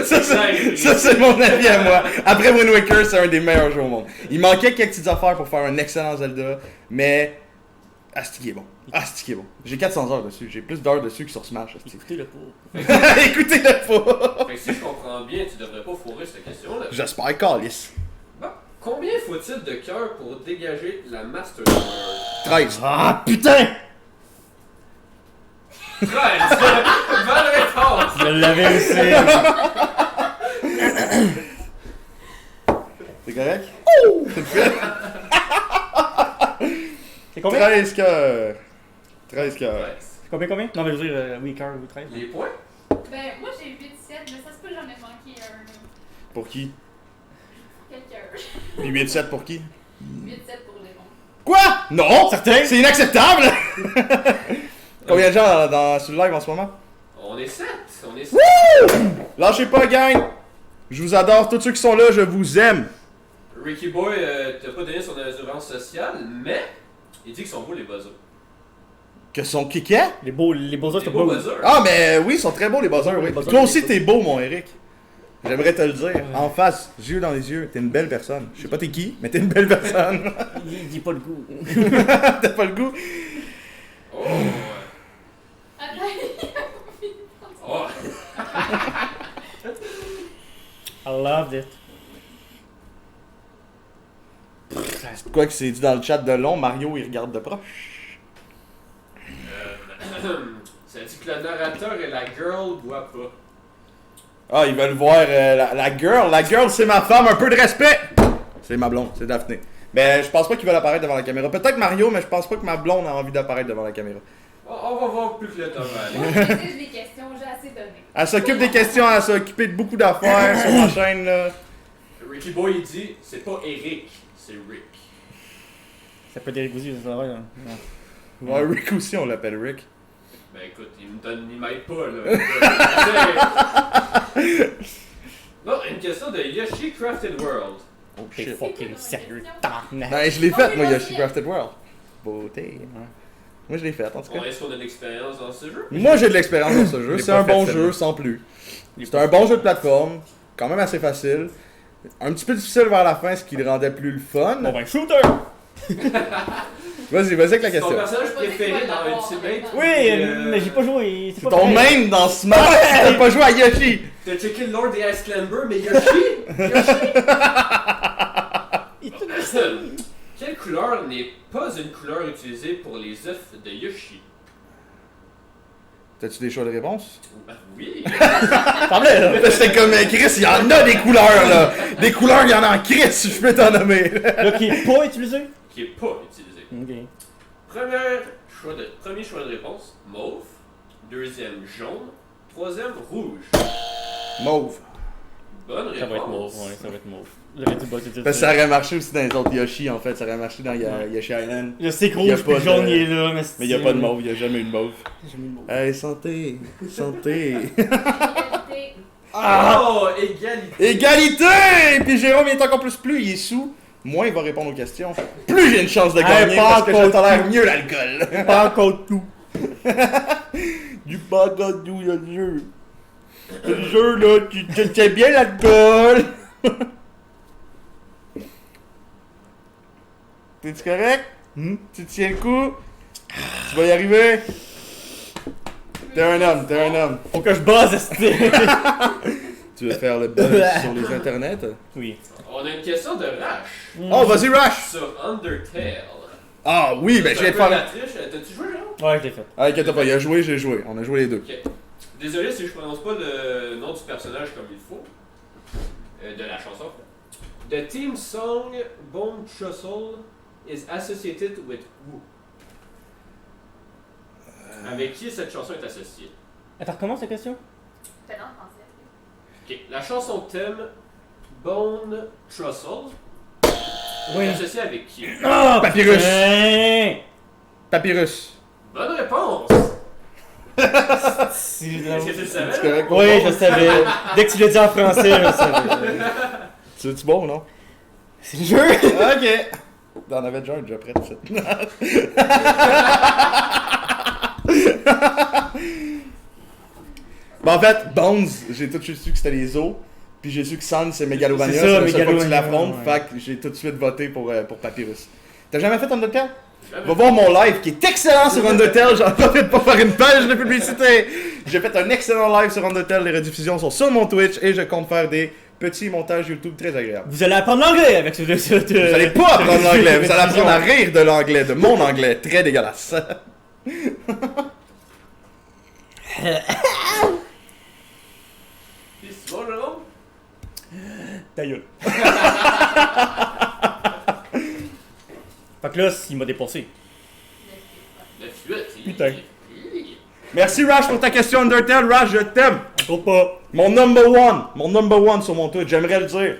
Ça,
Ça, c'est mon avis à moi. Après Wind Waker, c'est un des meilleurs jeux au monde. Il manquait quelques petites affaires pour faire un excellent Zelda, mais. Asti qui est bon. Asti qui est bon. J'ai 400 heures dessus. J'ai plus d'heures dessus que sur Smash. asti.
Écoutez-le pour.
Écoutez-le pas.
Fait que si je comprends bien, tu devrais pas fourrer cette question-là.
J'espère, Calice.
Bon, combien faut-il de cœurs pour dégager la Master Sword?
13.
Ah putain!
13! Bonne réponse!
Je l'avais aussi.
C'est correct?
C'est combien?
13 cœurs. 13 cœurs.
13.
C'est combien? Non, mais je veux dire, oui, cœur, oui, 13.
Les points?
Ben, moi j'ai 8-7, mais ça se peut que j'en ai manqué un.
Pour qui?
Quelqu'un.
Puis 8-7 pour qui?
8-7 pour les bons.
Quoi? Non!
Certain?
C'est inacceptable! Combien de gens sur le live en ce moment?
On est 7! On est 7!
Lâchez pas, gang! Je vous adore, tous ceux qui sont là, je vous aime!
Ricky Boy t'a pas donné son assurance sociale, mais il dit qu'ils sont beaux les buzzers.
Que son kiké?
Les beaux autres,
Les
c'est
beaux
pas.
buzzers!
Ah, mais oui, ils sont très beaux les buzzers, oui.
Les buzzers,
Toi aussi,
les
t'es beau, mon Eric. J'aimerais te le dire. En face, yeux dans les yeux, t'es une belle personne. Je sais pas t'es qui, mais t'es une belle personne.
Il dit pas le goût.
T'as pas le goût?
Oh! Ouais.
Attends,
Oh!
I loved it.
Quoi que c'est dit dans le chat de long, Mario, il regarde de proche.
Ça dit que le narrateur et la girl voient pas.
Ah, ils veulent voir la girl. La girl, c'est ma femme, un peu de respect! C'est ma blonde, c'est Daphné. Mais je pense pas qu'ils veulent apparaître devant la caméra. Peut-être Mario, mais je pense pas que ma blonde a envie d'apparaître devant la caméra.
On va voir plus que le temps va aller.
moi je rédige les questions, j'ai assez donné.
Elle s'occupe des questions, elle s'occupe de beaucoup d'affaires sur ma chaîne, là.
Ricky Boy il dit c'est pas Eric, c'est Rick.
Ça peut être des goussis, ça va. Ouais.
Ouais, Rick aussi, on l'appelle Rick.
Ben écoute, il m'aide pas là. Non, une question de Yoshi Crafted World.
Oh
T'es
shit.
fucking sérieux, tabarnak.
Ben, je l'ai faite, moi, Yoshi Crafted World. Beauté. Moi, je l'ai faite, en tout
Bon,
cas.
est-ce qu'on a de l'expérience dans ce jeu?
Moi, j'ai de l'expérience dans ce jeu.
Je l'ai
C'est
pas
un bon
fait,
jeu,
celle-là.
sans plus. C'est un bon jeu de plateforme, quand même assez facile. Un petit peu difficile vers la fin, ce qui le rendait plus le fun.
Bon ben, shooter!
Vas-y avec la
C'est ton
question.
personnage préféré dans Ultimate?
Oui, mais j'ai pas joué.
C'est ton main dans Smash, t'as pas joué à Yoshi.
T'as checké le Lord des Ice Climber, mais Yoshi? Yoshi? Quelle couleur n'est pas une couleur utilisée pour les œufs de Yoshi?
T'as-tu des choix de réponse?
Ben oui!
Semblait, là.
C'était comme Chris, il y en a des couleurs là. Des couleurs, il y en a en Chris, je peux t'en nommer.
Là, qui est pas utilisé?
Qui est pas utilisé.
Ok.
Premier choix de réponse, mauve. Deuxième, jaune. Troisième, rouge.
Mauve.
Bonne
Ça va être mauve,
réponse.
ouais, ça va être mauve. J'aurais dû bosser tout
Parce que ça aurait marché aussi dans les autres Yoshi, en fait. Ça aurait marché dans Yoshi Island.
Je sais que
Y a
rouge
pas
puis jaune
de-
il est là,
Mais il a pas de mauve, il a jamais eu de mauve.
J'ai mis le mauve.
Hey, santé! Santé!
Égalité.
Oh, égalité.
Égalité! Puis Jérôme, il est encore plus il est sous. Moins il va répondre aux questions. Plus j'ai une chance de gagner
pas
parce que je
encore
tolère mieux l'alcool.
Pas encore tout.
Du bagadou, il y a le jeu. Le jeu, là, tu tiens bien l'alcool. T'es-tu correct? Tu tiens le coup? Tu vas y arriver? T'es un homme, t'es un homme.
Faut que je buzz, esti.
Tu veux faire le buzz sur les internets?
Oui.
On a une question de Rash
Oh, vas-y, Rush!
sur Undertale.
Ah oui, ben je viens de faire...
la triche. T'as-tu joué, Jérôme?
Ouais, je l'ai fait.
Ah, inquiète pas, il a joué, j'ai joué. On a joué les deux.
Ok. Désolé si je prononce pas le nom du personnage comme il faut. De la chanson. The theme song Bone Trussell is associated with who? Avec qui cette chanson est associée?
Attends, recommence la question?
Fais-le en français.
Ok. La chanson thème Bone Trussell
Oui.
est associée avec qui?
Ah,
Papyrus.
putain!
Papyrus.
Bonne réponse!
Si,
Est-ce que tu le savais?
C'est
là?
correct?
oui, je savais. Dès que tu l'as dit en français, je savais.
Tu veux-tu bon, non?
C'est le jeu!
Ok. T'en avais déjà un déjà prêt, ça. Bon, en fait, Bones, j'ai tout de suite su que c'était les os. Puis j'ai su que Sans, c'est Megalovania.
C'est
C'est
ça,
la seule fois que tu
Megalovania,
l'affrontes.
ouais.
Fait que j'ai tout de suite voté pour Papyrus. T'as jamais fait Undertale?
Jamais.
Va voir mon live qui est excellent sur Undertale. J'en profite pour faire une page de publicité. J'ai fait un excellent live sur Undertale. Les rediffusions sont sur mon Twitch et je compte faire des petits montages YouTube très agréables.
Vous allez apprendre l'anglais avec ce
Vous allez pas apprendre l'anglais, vous allez apprendre à rire de l'anglais, de mon anglais, très dégueulasse.
Puis, c'est bon, Jérôme?
Ta gueule. Fait que là, il m'a dépassé.
9-8.
Putain.
Merci Rash pour ta question Undertale. Rash, je t'aime.
Compte pas.
Mon number one sur mon Twitch, j'aimerais le dire.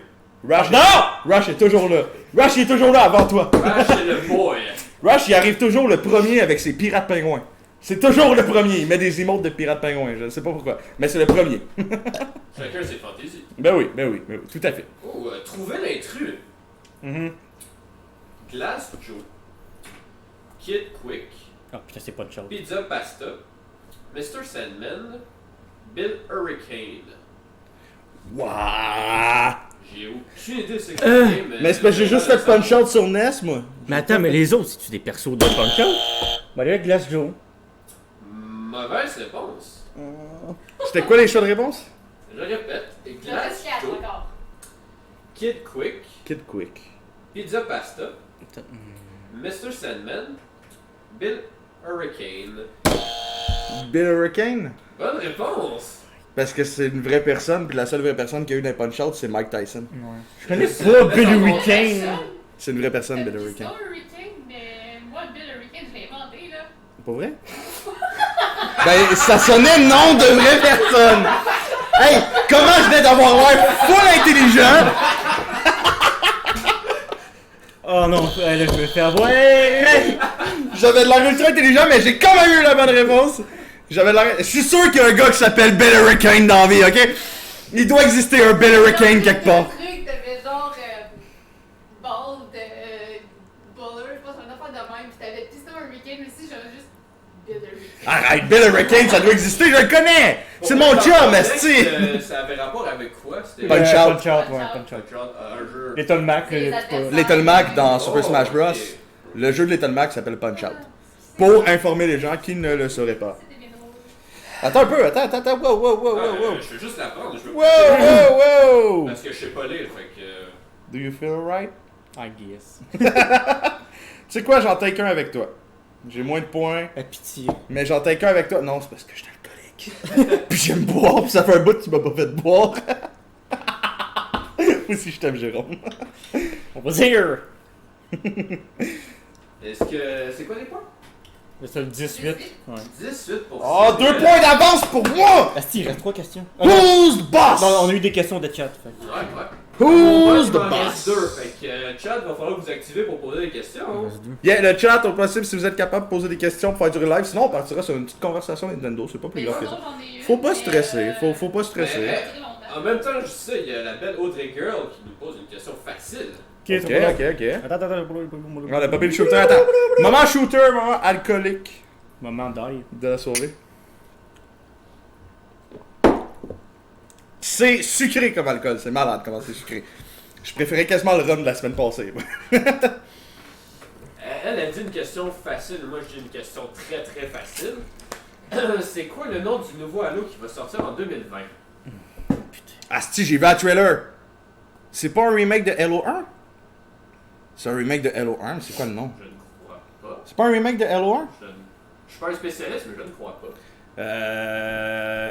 Rash,
Non!
Rash est toujours là. Rash il est toujours là avant toi.
Rash, c'est le boy.
Rash il arrive toujours le premier avec ses pirates pingouins. C'est toujours le premier. Il met des emotes de pirates pingouins, je sais pas pourquoi. Mais c'est le premier.
Chacun ses fantaisies.
Ben oui, tout à fait.
Oh, trouver l'intrus. Glass Joe. Kid Quick.
Ah putain, c'est pas de chance.
Pizza Pasta. Mr. Sandman. Bill Hurricane.
Waouh.
J'ai aucune idée de ce que c'est,
Mais c'est parce que j'ai juste fait Punch Out sur NES, moi.
Mais attends, mais les autres, c'est-tu des persos de Punch-Out? Bah, avec Glass Joe.
Mauvaise réponse.
C'était quoi les choix de réponse?
Je répète.
Je
Glass
reste 4
Joe.
encore.
Kid Quick.
Kid Quick.
Pizza Pasta. Mr. Sandman. Bill Hurricane.
Bill Hurricane?
Bonne réponse.
Parce que c'est une vraie personne, puis la seule vraie personne qui a eu dans Punch Out, c'est Mike Tyson.
Je connais pas Bill Hurricane.
C'est une vraie personne, Bill
Bill
Hurricane.
Hurricane, mais moi, Bill Hurricane, je l'ai inventé, là.
Pas vrai? Ben, ça sonnait nom de vraie personne! Hey, comment je viens d'avoir l'air full intelligent?
Oh non, là, je me fais avoir.
J'avais de l'air ultra intelligent, mais j'ai quand même eu la bonne réponse. J'avais de l'air... Je suis sûr qu'il y a un gars qui s'appelle Bill Hurricane dans la vie, ok? Il doit exister un Bill Hurricane quelque part.
Le truc, t'avais genre Ball de Buller, je pense, un affaire de même, pis t'avais Piston Hurricane aussi, j'avais juste Bill Hurricane.
Arrête, Bill Hurricane, ça doit exister, je le connais! C'est mon chum, esti!
Ça avait rapport avec quoi? C'était
Punch Out.
Punch Out, ouais, Punch Out.
Punch Out, un jeu.
Little Mac,
Les
là,
adversaires.
Little Mac dans Super
Oh,
Smash Bros.
ok.
Le jeu de Little Mac s'appelle Punch Out. Pour informer les gens qui ne le sauraient pas.
C'était bien drôle.
Attends un peu, attends, wow.
Je veux juste l'apprendre. Je veux
Wow!
Parce que je sais pas lire, fait que.
Do you feel right?
I guess.
Tu sais quoi, j'en take un avec toi. J'ai moins de points,
La pitié.
mais j'en take un avec toi. Non, c'est parce que je suis alcoolique. Puis j'aime boire, puis ça fait un bout que tu m'as pas fait boire. Aussi, je t'aime, Jérôme.
On va dire.
Est-ce que. C'est quoi les points?
C'est ça, le 18. Ouais.
18 pour
Oh,
Cyril.
2 points d'avance pour moi!
Asti, il reste 3 questions.
Who's the boss?
Non, on a eu des questions de chat. Fait.
Ouais, ouais.
Who's the
Il m'en reste
boss?
2. Fait que, Chad, va falloir vous activer pour poser des questions. hein.
Yeah, le chat, au possible, si vous êtes capable de poser des questions pour faire du live. Sinon, on partira sur une petite conversation Nintendo. C'est pas plus
Mais
grave que
sinon,
ça.
j'en ai une,
Faut pas
mais,
stresser. Faut pas stresser.
Mais,
très longtemps.
En même temps, je sais, il y a la belle Audrey Girl qui nous pose une question facile.
Ok,
Ok,
c'est bon.
ok.
Attends.
On a pas pris le shooter. Attends. Moment shooter, moment alcoolique
Maman die.
de la soirée. C'est sucré comme alcool. C'est malade comment c'est sucré. Je préférais quasiment le rhum de la semaine passée.
Elle a dit une question facile, moi je dis une question très très facile. C'est quoi le nom du nouveau Halo qui va sortir en 2020?
Asti, j'ai vu un trailer. C'est pas un remake de Halo 1? C'est un remake de Halo 1, mais c'est quoi le nom?
Je ne crois pas.
C'est pas un remake de Halo 1?
Je suis pas un spécialiste, mais je ne crois pas.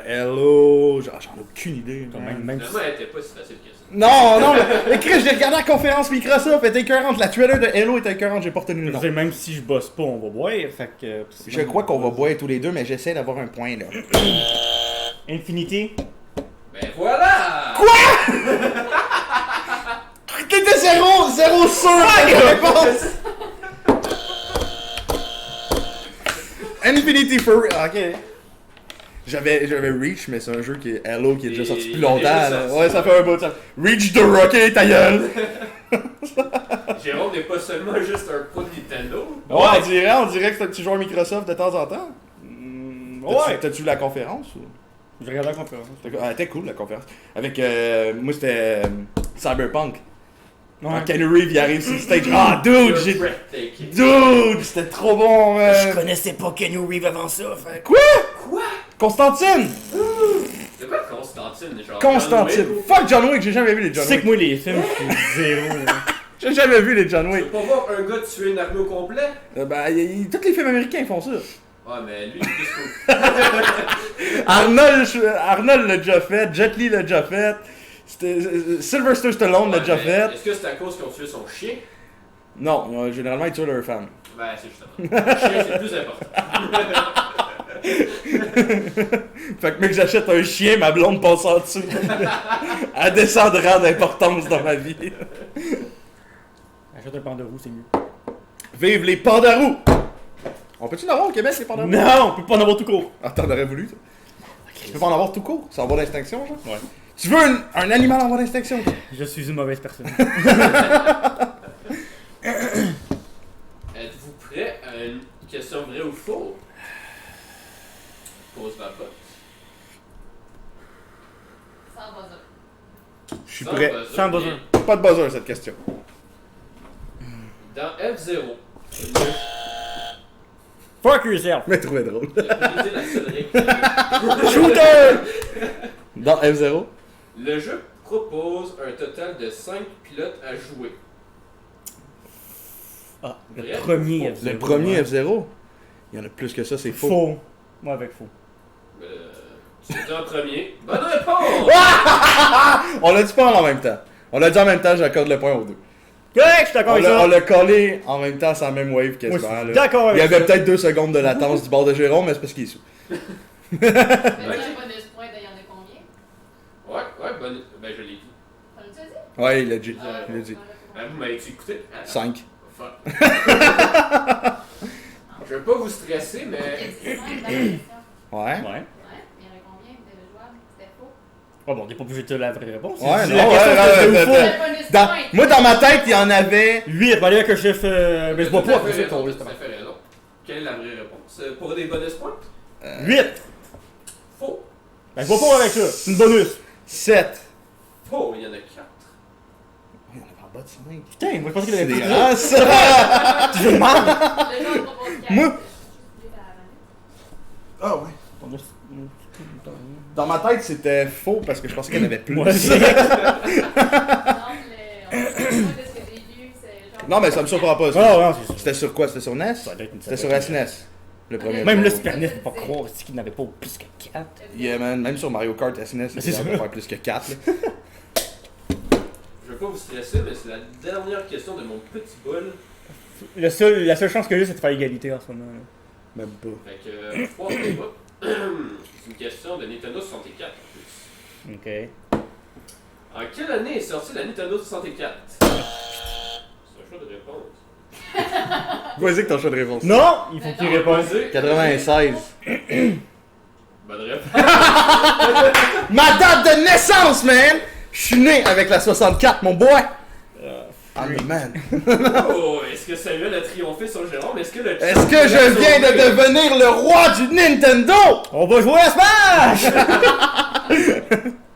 Halo... J'en ai aucune idée.
Quand
man.
même
Finalement, elle était pas si facile que ça.
Non, mais Chris, j'ai regardé la conférence Microsoft, elle était écœurante. La trailer de Halo était écœurante, j'ai pas retenu le
Je
nom.
veux dire, même si je bosse pas, on va boire. Fait que.
Je crois qu'on va boire tous les deux, mais j'essaie d'avoir un point là.
Infinity.
Ben voilà!
T'étais 0 sûr la réponse! Infinity for Real. Ok. J'avais Reach, mais c'est un jeu qui est Halo qui est déjà sorti depuis longtemps. là. Ouais, ça fait un bout de temps. Reach the Rocket, ta gueule!
Jérôme n'est pas seulement juste un pro de Nintendo.
Ouais, on dirait que c'est un petit joueur Microsoft de temps en temps.
Ouais.
T'as-tu vu la conférence? Ou?
Je regarde la conférence.
Elle était cool la conférence. Avec, moi c'était Cyberpunk.
Ouais.
Quand Keanu Reeves il arrive sur le stage. Ah, dude, j'ai.
Breathtaking.
Dude, c'était trop bon, man.
connaissais pas Keanu Reeves avant ça. Fait.
Quoi?
Quoi?
Constantine!
C'est quoi Constantine? Genre
Constantine!
John Wick?
Fuck John Wick, j'ai jamais vu les
Tu
John
sais que
Wick.
moi, les films, je suis zéro.
J'ai jamais vu les John
Tu
Wick.
veux pas voir un gars tuer une armée au complet?
Tous les films américains font ça.
Ouais, mais lui, il est plus cool.
Arnold l'a déjà fait, Jet Li l'a déjà fait, Sylvester Stallone l'a déjà
Ouais,
fait.
mais est-ce que c'est à cause qu'ils ont tué son chien?
Non, généralement ils tuent leur femme.
Ben, c'est justement. Le chien, c'est plus important.
Fait que mec, j'achète un chien, ma blonde passe en dessous. Elle descendra d'importance dans ma vie.
Achète un pandarou, c'est mieux.
Vive les pandarous! On peut-tu en avoir au Québec, les pandarous?
Non, on peut pas en avoir tout court.
Ah, t'en aurais voulu, toi? Tu peux pas en avoir tout court? C'est en voie d'extinction, genre?
Ouais.
Tu veux un animal en voie d'extinction? toi?
Je suis une mauvaise personne.
Êtes-vous prêt à une question vraie ou faux? Pose-la pas.
Sans buzzer.
Je suis prêt.
Sans buzzer.
Pas de buzzer, cette question.
Dans F0,
Fuck yourself.
Mais trouvez drôle.
le briser la seule règle.
Shooter! Dans F0?
Le jeu propose un total de 5 pilotes à jouer.
Ah, le
Vrai
premier
ou faux?
F0.
Le premier
ouais.
F0? Il y en a plus que ça, c'est faux.
Faux. Moi avec faux.
C'était en premier. Bonne réponse!
On l'a dit pas en même temps. On l'a dit en même temps, j'accorde le point aux deux.
Correct, je suis d'accord avec
On
ça.
l'a collé en même temps sur la même wave
Moi,
quasiment.
je suis
là.
d'accord
Il y
avec
avait
ça.
peut-être 2 secondes de latence du bord de Jérôme, mais c'est parce qu'il est sous.
Mais j'ai un bonus point, il y en a combien?
Ouais, bonne. Ben, je l'ai dit.
On l'a déjà dit?
Ouais, il l'a dit.
Ah,
Il l'a dit.
Ben, vous m'avez-tu écouté?
5.
Fuck. Je veux pas vous stresser, mais.
C'est simple, la question.
Ouais.
Ouais.
Ouais, il y en a combien de jouables? C'était faux.
Oh bon, on n'est pas obligé de te la vraie réponse.
Ouais,
Si
non,
la
ouais,
question,
ouais,
c'était
ouais,
faux.
ouais.
Le bonus
Dans-
point.
Moi, dans ma tête, il y en avait.
8, va aller avec un chiffre. Mais je bois
Tout
pas
à
après
fait
ça.
raison,
ton
tout à fait raison. Quelle est la vraie réponse? Pour des bonus points?
8.
Faux.
Ben je bois pas avec ça. C'est une bonus.
7.
Faux, il y en a 4.
Il y en avait en bas de 5.
Putain, moi je pensais qu'il
C'est
avait
des
plus.
grands, ça!
Je me demande.
Le genre propose 4.
Moi- Ah ouais. Dans ma tête, c'était faux parce que je pensais qu'il y en avait plus.
Moi aussi.
Non, on de ce que j'ai lu, c'est genre.
Non, mais ça me surprend pas.
Oh, non, c'est ça.
C'était sur quoi? C'était sur NES?
Ça doit être une
C'était sur SNES. Le premier.
Même le
F0.
Super NES, je peux pas croire qu'il n'avait pas plus que 4.
Yeah, man. Même sur Mario Kart SNES,
Mais
c'était
c'est
capable
ça.
de faire plus que 4.
Je veux pas vous stresser, mais c'est la dernière question de mon petit bol.
La seule chance que j'ai, c'est de faire égalité en ce moment.
Même pas.
Fait que 3 points pas. C'est une question de Nintendo 64 en plus.
Ok.
En quelle année est sortie la Nintendo 64? C'est un choix de réponse.
Vas-y que ton choix de réponse.
Non! Il faut qu'il réponde.
Vas-y.
96.
Bonne réponse.
Ma date de naissance, man! Je suis né avec la 64, mon boy! I'm the man.
Oh, est-ce que Samuel a triomphé sur Jérôme? Est-ce que
Est-ce que je viens de devenir le roi du Nintendo?
On va jouer à Smash!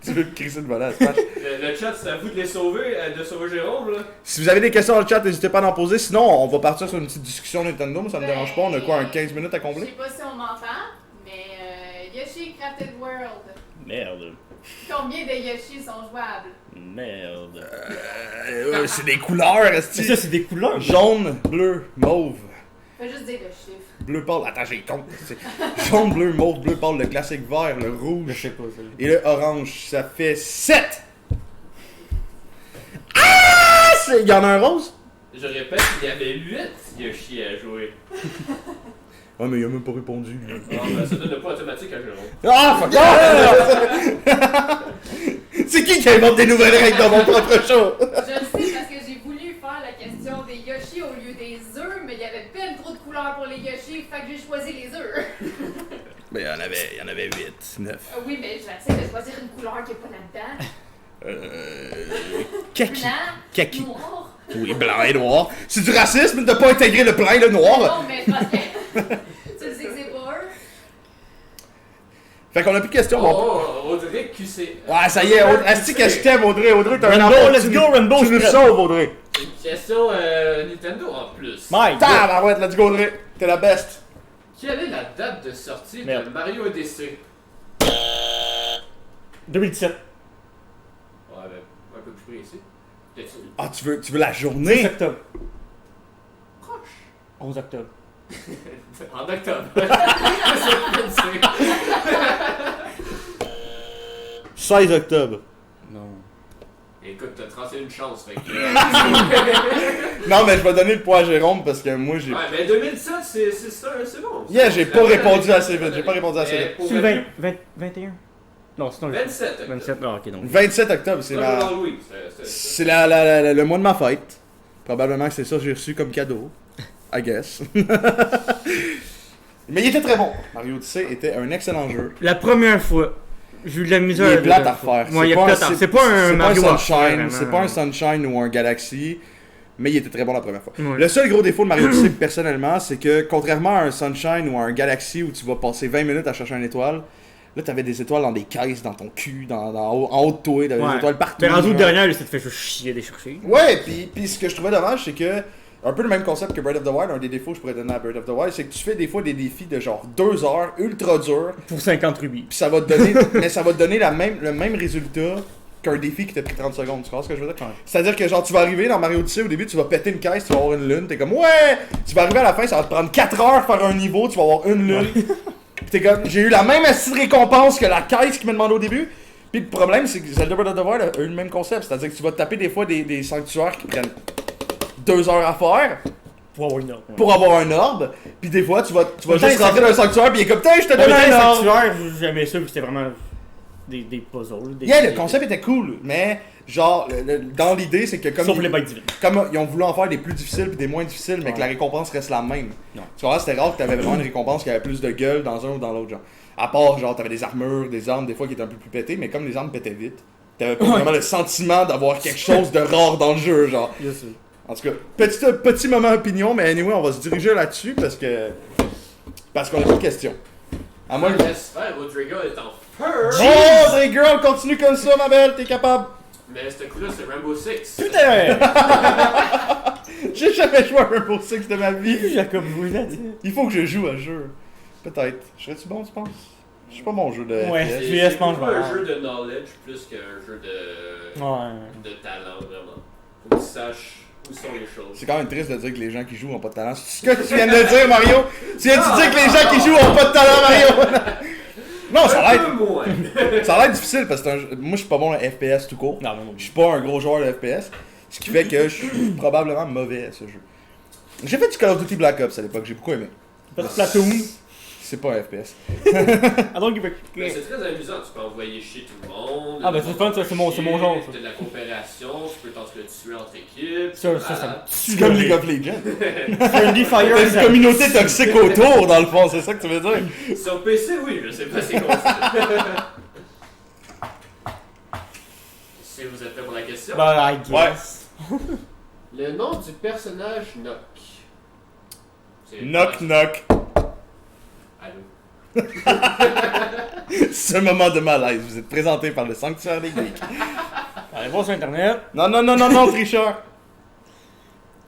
Tu veux me crisser de voler à Smash?
Le chat, c'est à vous de les sauver, de sauver Jérôme, là.
Si vous avez des questions dans le chat, n'hésitez pas à en poser. Sinon, on va partir sur une petite discussion Nintendo. Moi, ça me dérange pas. On a quoi, un 15 minutes à
Je
combler?
sais pas si on m'entend, mais Yoshi Crafted World.
Merde.
Combien de Yoshi sont jouables?
Merde.
C'est des couleurs,
C'est
esti.
ça, c'est des couleurs.
Jaune, bleu, mauve.
Fais juste dire le chiffre.
Bleu pâle. Attends, j'ai compte. C'est jaune, bleu, mauve, bleu pâle, le classique vert, le
Je
rouge
sais pas, ça.
et le orange. Ça fait 7! Ah! Il y en a un rose?
Je répète, il y avait 8 Yoshi à jouer.
Ouais, mais il a même pas répondu.
Ah, ben, ça donne le point automatique à Jérôme.
Ah, fuck off! C'est qui invente des nouvelles règles dans mon propre show?
Je le sais parce que j'ai voulu faire la question des Yoshi au lieu des œufs, mais il y avait peine trop de couleurs pour les Yoshi, fait que j'ai choisi les œufs.
Mais il y en avait 8, 9.
Oui, mais j'essaie de choisir une couleur qui est pas là-dedans.
Kaki.
Blanc,
Kaki.
noir.
Oui, blanc et noir. C'est du racisme de pas intégrer le blanc et le noir.
Non, mais parce que tu le sais que c'est pas eux.
Fait qu'on a plus de questions. Bon.
Oh, Audrey QC.
Ouais, ça y est. Est-ce que je t'aime, Audrey? Audrey, t'as un
Rainbow,
enfant,
let's
tu
go,
nous-
Rainbow,
Tu
je
nous
suis
sauves, Audrey.
Une question Nintendo en plus.
Mike!
Tabarouette, let's go, Audrey. T'es la best.
Quelle est la date de sortie
Merde.
de Mario Odyssey?
2017.
Ouais, ben, un peu plus précis. Peut-être ça.
Ah, tu veux la
10
journée?
octobre.
Proche.
11 octobre.
En octobre. C'est
16 octobre.
Non.
Écoute, t'as 31 chances, fait que...
Non, mais je vais donner le poids à Jérôme parce que moi, j'ai.
Ouais, mais 2007, c'est bon.
Yeah, j'ai pas répondu assez vite. J'ai pas répondu assez vite.
C'est 21? Non, sinon
27 octobre.
27. Non, ok, donc.
27 octobre, c'est
C'est
la.
Halloween.
C'est le mois de ma fête. Probablement que c'est ça que j'ai reçu comme cadeau. I guess. Mais il était très bon. Mario Odyssey était un excellent jeu.
La première fois, j'ai eu de la misère.
Il est
la
plate
deuxième
à
fois.
refaire.
Ouais, il est plate à refaire. C'est pas un Mario
Sunshine,
vraiment.
c'est pas un Sunshine ou un Galaxy, mais il était très bon la première fois.
Ouais.
Le seul gros défaut de Mario Odyssey, personnellement, c'est que contrairement à un Sunshine ou à un Galaxy où tu vas passer 20 minutes à chercher une étoile, là t'avais des étoiles dans des caisses, dans ton cul, en haut de toi, t'avais des étoiles partout.
Mais rendu au
genre.
dernier, ça te fait juste chier de les chercher.
Ouais, puis ce que je trouvais dommage, c'est que, un peu le même concept que Breath of the Wild, un des défauts que je pourrais donner à Breath of the Wild, c'est que tu fais des fois des défis de genre 2 heures, ultra durs,
Pour 50 rubis.
puis ça va te donner, mais ça va te donner le même résultat qu'un défi qui t'a pris 30 secondes, tu comprends ce que je veux dire?
Ouais.
C'est-à-dire que genre tu vas arriver dans Mario Odyssey, au début tu vas péter une caisse, tu vas avoir une lune, t'es comme ouais! Tu vas arriver à la fin, ça va te prendre 4 heures faire un niveau, tu vas avoir une lune. Puis t'es comme, j'ai eu la même astuce de récompense que la caisse qui m'a demandé au début. Puis le problème, c'est que Zelda Breath of the Wild a eu le même concept, c'est-à-dire que tu vas te taper des fois des sanctuaires qui prennent 2 heures à faire
Pour avoir une ordre.
pour avoir un orbe, puis des fois tu vas
Putain,
juste rentrer dans un sanctuaire puis il est comme tiens, je te donne
Dans
un
les
orbe.
sanctuaires, j'aimais ça, puis c'était vraiment des puzzles. Des
Yeah, le concept était cool, mais genre dans l'idée c'est que comme
Sauf les bêtes divines.
comme ils ont voulu en faire des plus difficiles puis des moins difficiles, mais que
Ouais.
la récompense reste la même.
Ouais.
Tu vois, c'était rare que t'avais vraiment une récompense qui avait plus de gueule dans un ou dans l'autre genre. À part genre t'avais des armures, des armes des fois qui étaient un peu plus pétées, mais comme les armes pétaient vite, t'avais pas vraiment le sentiment d'avoir quelque chose de rare dans le jeu genre.
Bien sûr.
En tout cas, petit moment opinion, mais anyway, on va se diriger là-dessus parce qu'on a pas de questions. À moins que...
J'espère Rodrigo est en feu.
Oh, Drake Girl, continue comme ça, ma belle, t'es capable.
Mais ce coup-là, c'est Rainbow Six.
Putain!
J'ai jamais joué à Rainbow Six de ma vie.
Jacob joué là, tu sais.
Il faut que je joue à ce jeu. Peut-être. Serais-tu bon, tu penses? Je suis pas mon jeu de
Ouais.
FPS.
FPS,
C'est
pense,
beaucoup un
ouais.
jeu de knowledge plus qu'un jeu de
Ouais.
talent, vraiment. Faut que tu saches où sont les choses.
C'est quand même triste de dire que les gens qui jouent ont pas de talent. C'est ce que tu viens de dire, Mario? Tu viens de dire que les gens qui jouent ont pas de talent, Mario? Non, ça va
Un
être...
peu moins.
Ça va être difficile parce que moi je suis pas bon à FPS tout court.
Non, non,
Je suis pas un gros joueur de FPS. Ce qui fait que je suis probablement mauvais à ce jeu. J'ai fait du Call of Duty Black Ops à l'époque, j'ai beaucoup aimé.
Faites Splatoon.
C'est pas un FPS.
I don't give a...
Mais c'est très amusant, tu peux envoyer chier tout le monde.
Ah, ben c'est fun, ça, c'est mon genre, ça.
T'as de la coopération, tu peux t'entretuer entre équipes.
Ça me
C'est comme League of Legends.
Friendly Fire.
T'as une communauté toxique autour, dans le fond, c'est ça que tu veux dire?
Sur PC, oui, je sais pas c'est quoi ça. Si vous êtes prêts pour la question.
Bah, I guess.
Le nom du personnage Nock. C'est-
Knock knock.
Allô?
Ce moment de malaise vous êtes présenté par le Sanctuaire des Geeks.
Allez voir sur internet.
Non, non, non, non, non, tricheur.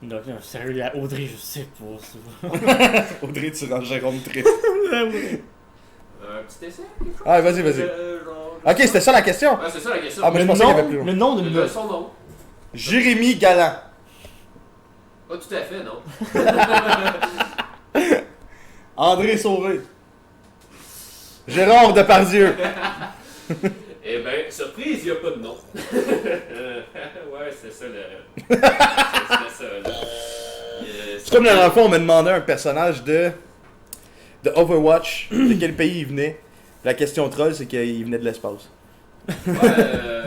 Non, sérieux, la Audrey, je sais pas ça.
Audrey, tu rends Jérôme triste.
Un petit essai?
Ah, vas-y, vas-y. Ok, c'était ça la question.
Ah, c'est ça la question.
Ah, mais je pensais qu'il y avait plus loin.
Le nom de
Le
notre.
son nom.
Jérémy Galland.
Pas tout à fait, non.
André Sauvé. Gérard Depardieu.
Eh ben, surprise, il a pas de nom. Ouais, c'est ça le. C'est ça, là.
C'est comme la dernière fois, on m'a demandé un personnage de Overwatch, de quel pays il venait. La question troll, c'est qu'il venait de l'espace.
Ouais,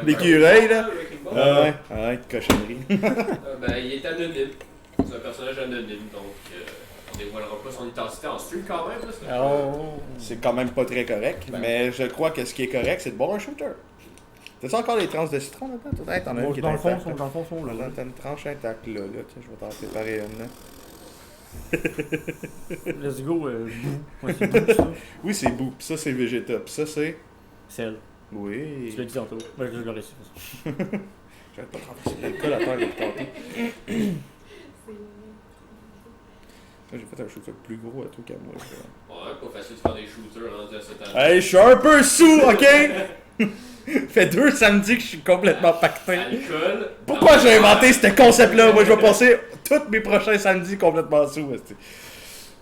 L'écureuil, là.
Wrecking Ball.
Ah ouais, arrête, cochonnerie.
Ben, il est anonyme. C'est un personnage anonyme, donc on dévoilera pas son identité en stream quand même. Là, c'est
Oh.
C'est quand même pas très correct,
Ben.
mais je crois que ce qui est correct, c'est de boire un shooter. T'as-ça encore les tranches de citron là-dedans? Hey, t'en as une qui est
Dans le fond,
intacte.
dans le fond, sont là.
T'as une tranche intacte là, tiens, je vais t'en préparer une là.
Let's go, bou. Ouais, c'est bou, ça.
Oui, c'est bout, pis ça c'est Vegeta, pis ça c'est...
Celle.
Oui...
Je l'ai dit tantôt. Ben, je l'aurais su.
J'arrête pas de renverser de l'alcool à terre depuis tantôt. J'ai fait un shooter plus gros à tout qu'à moi.
Ouais, pas facile de faire des shooters rendus à cette année.
Hey, je suis un peu sous, ok? Fait 2 samedis que je suis complètement pacté.
Alcool.
Pourquoi j'ai inventé ce concept-là? Moi, je vais passer tous mes prochains samedis complètement sous. esti.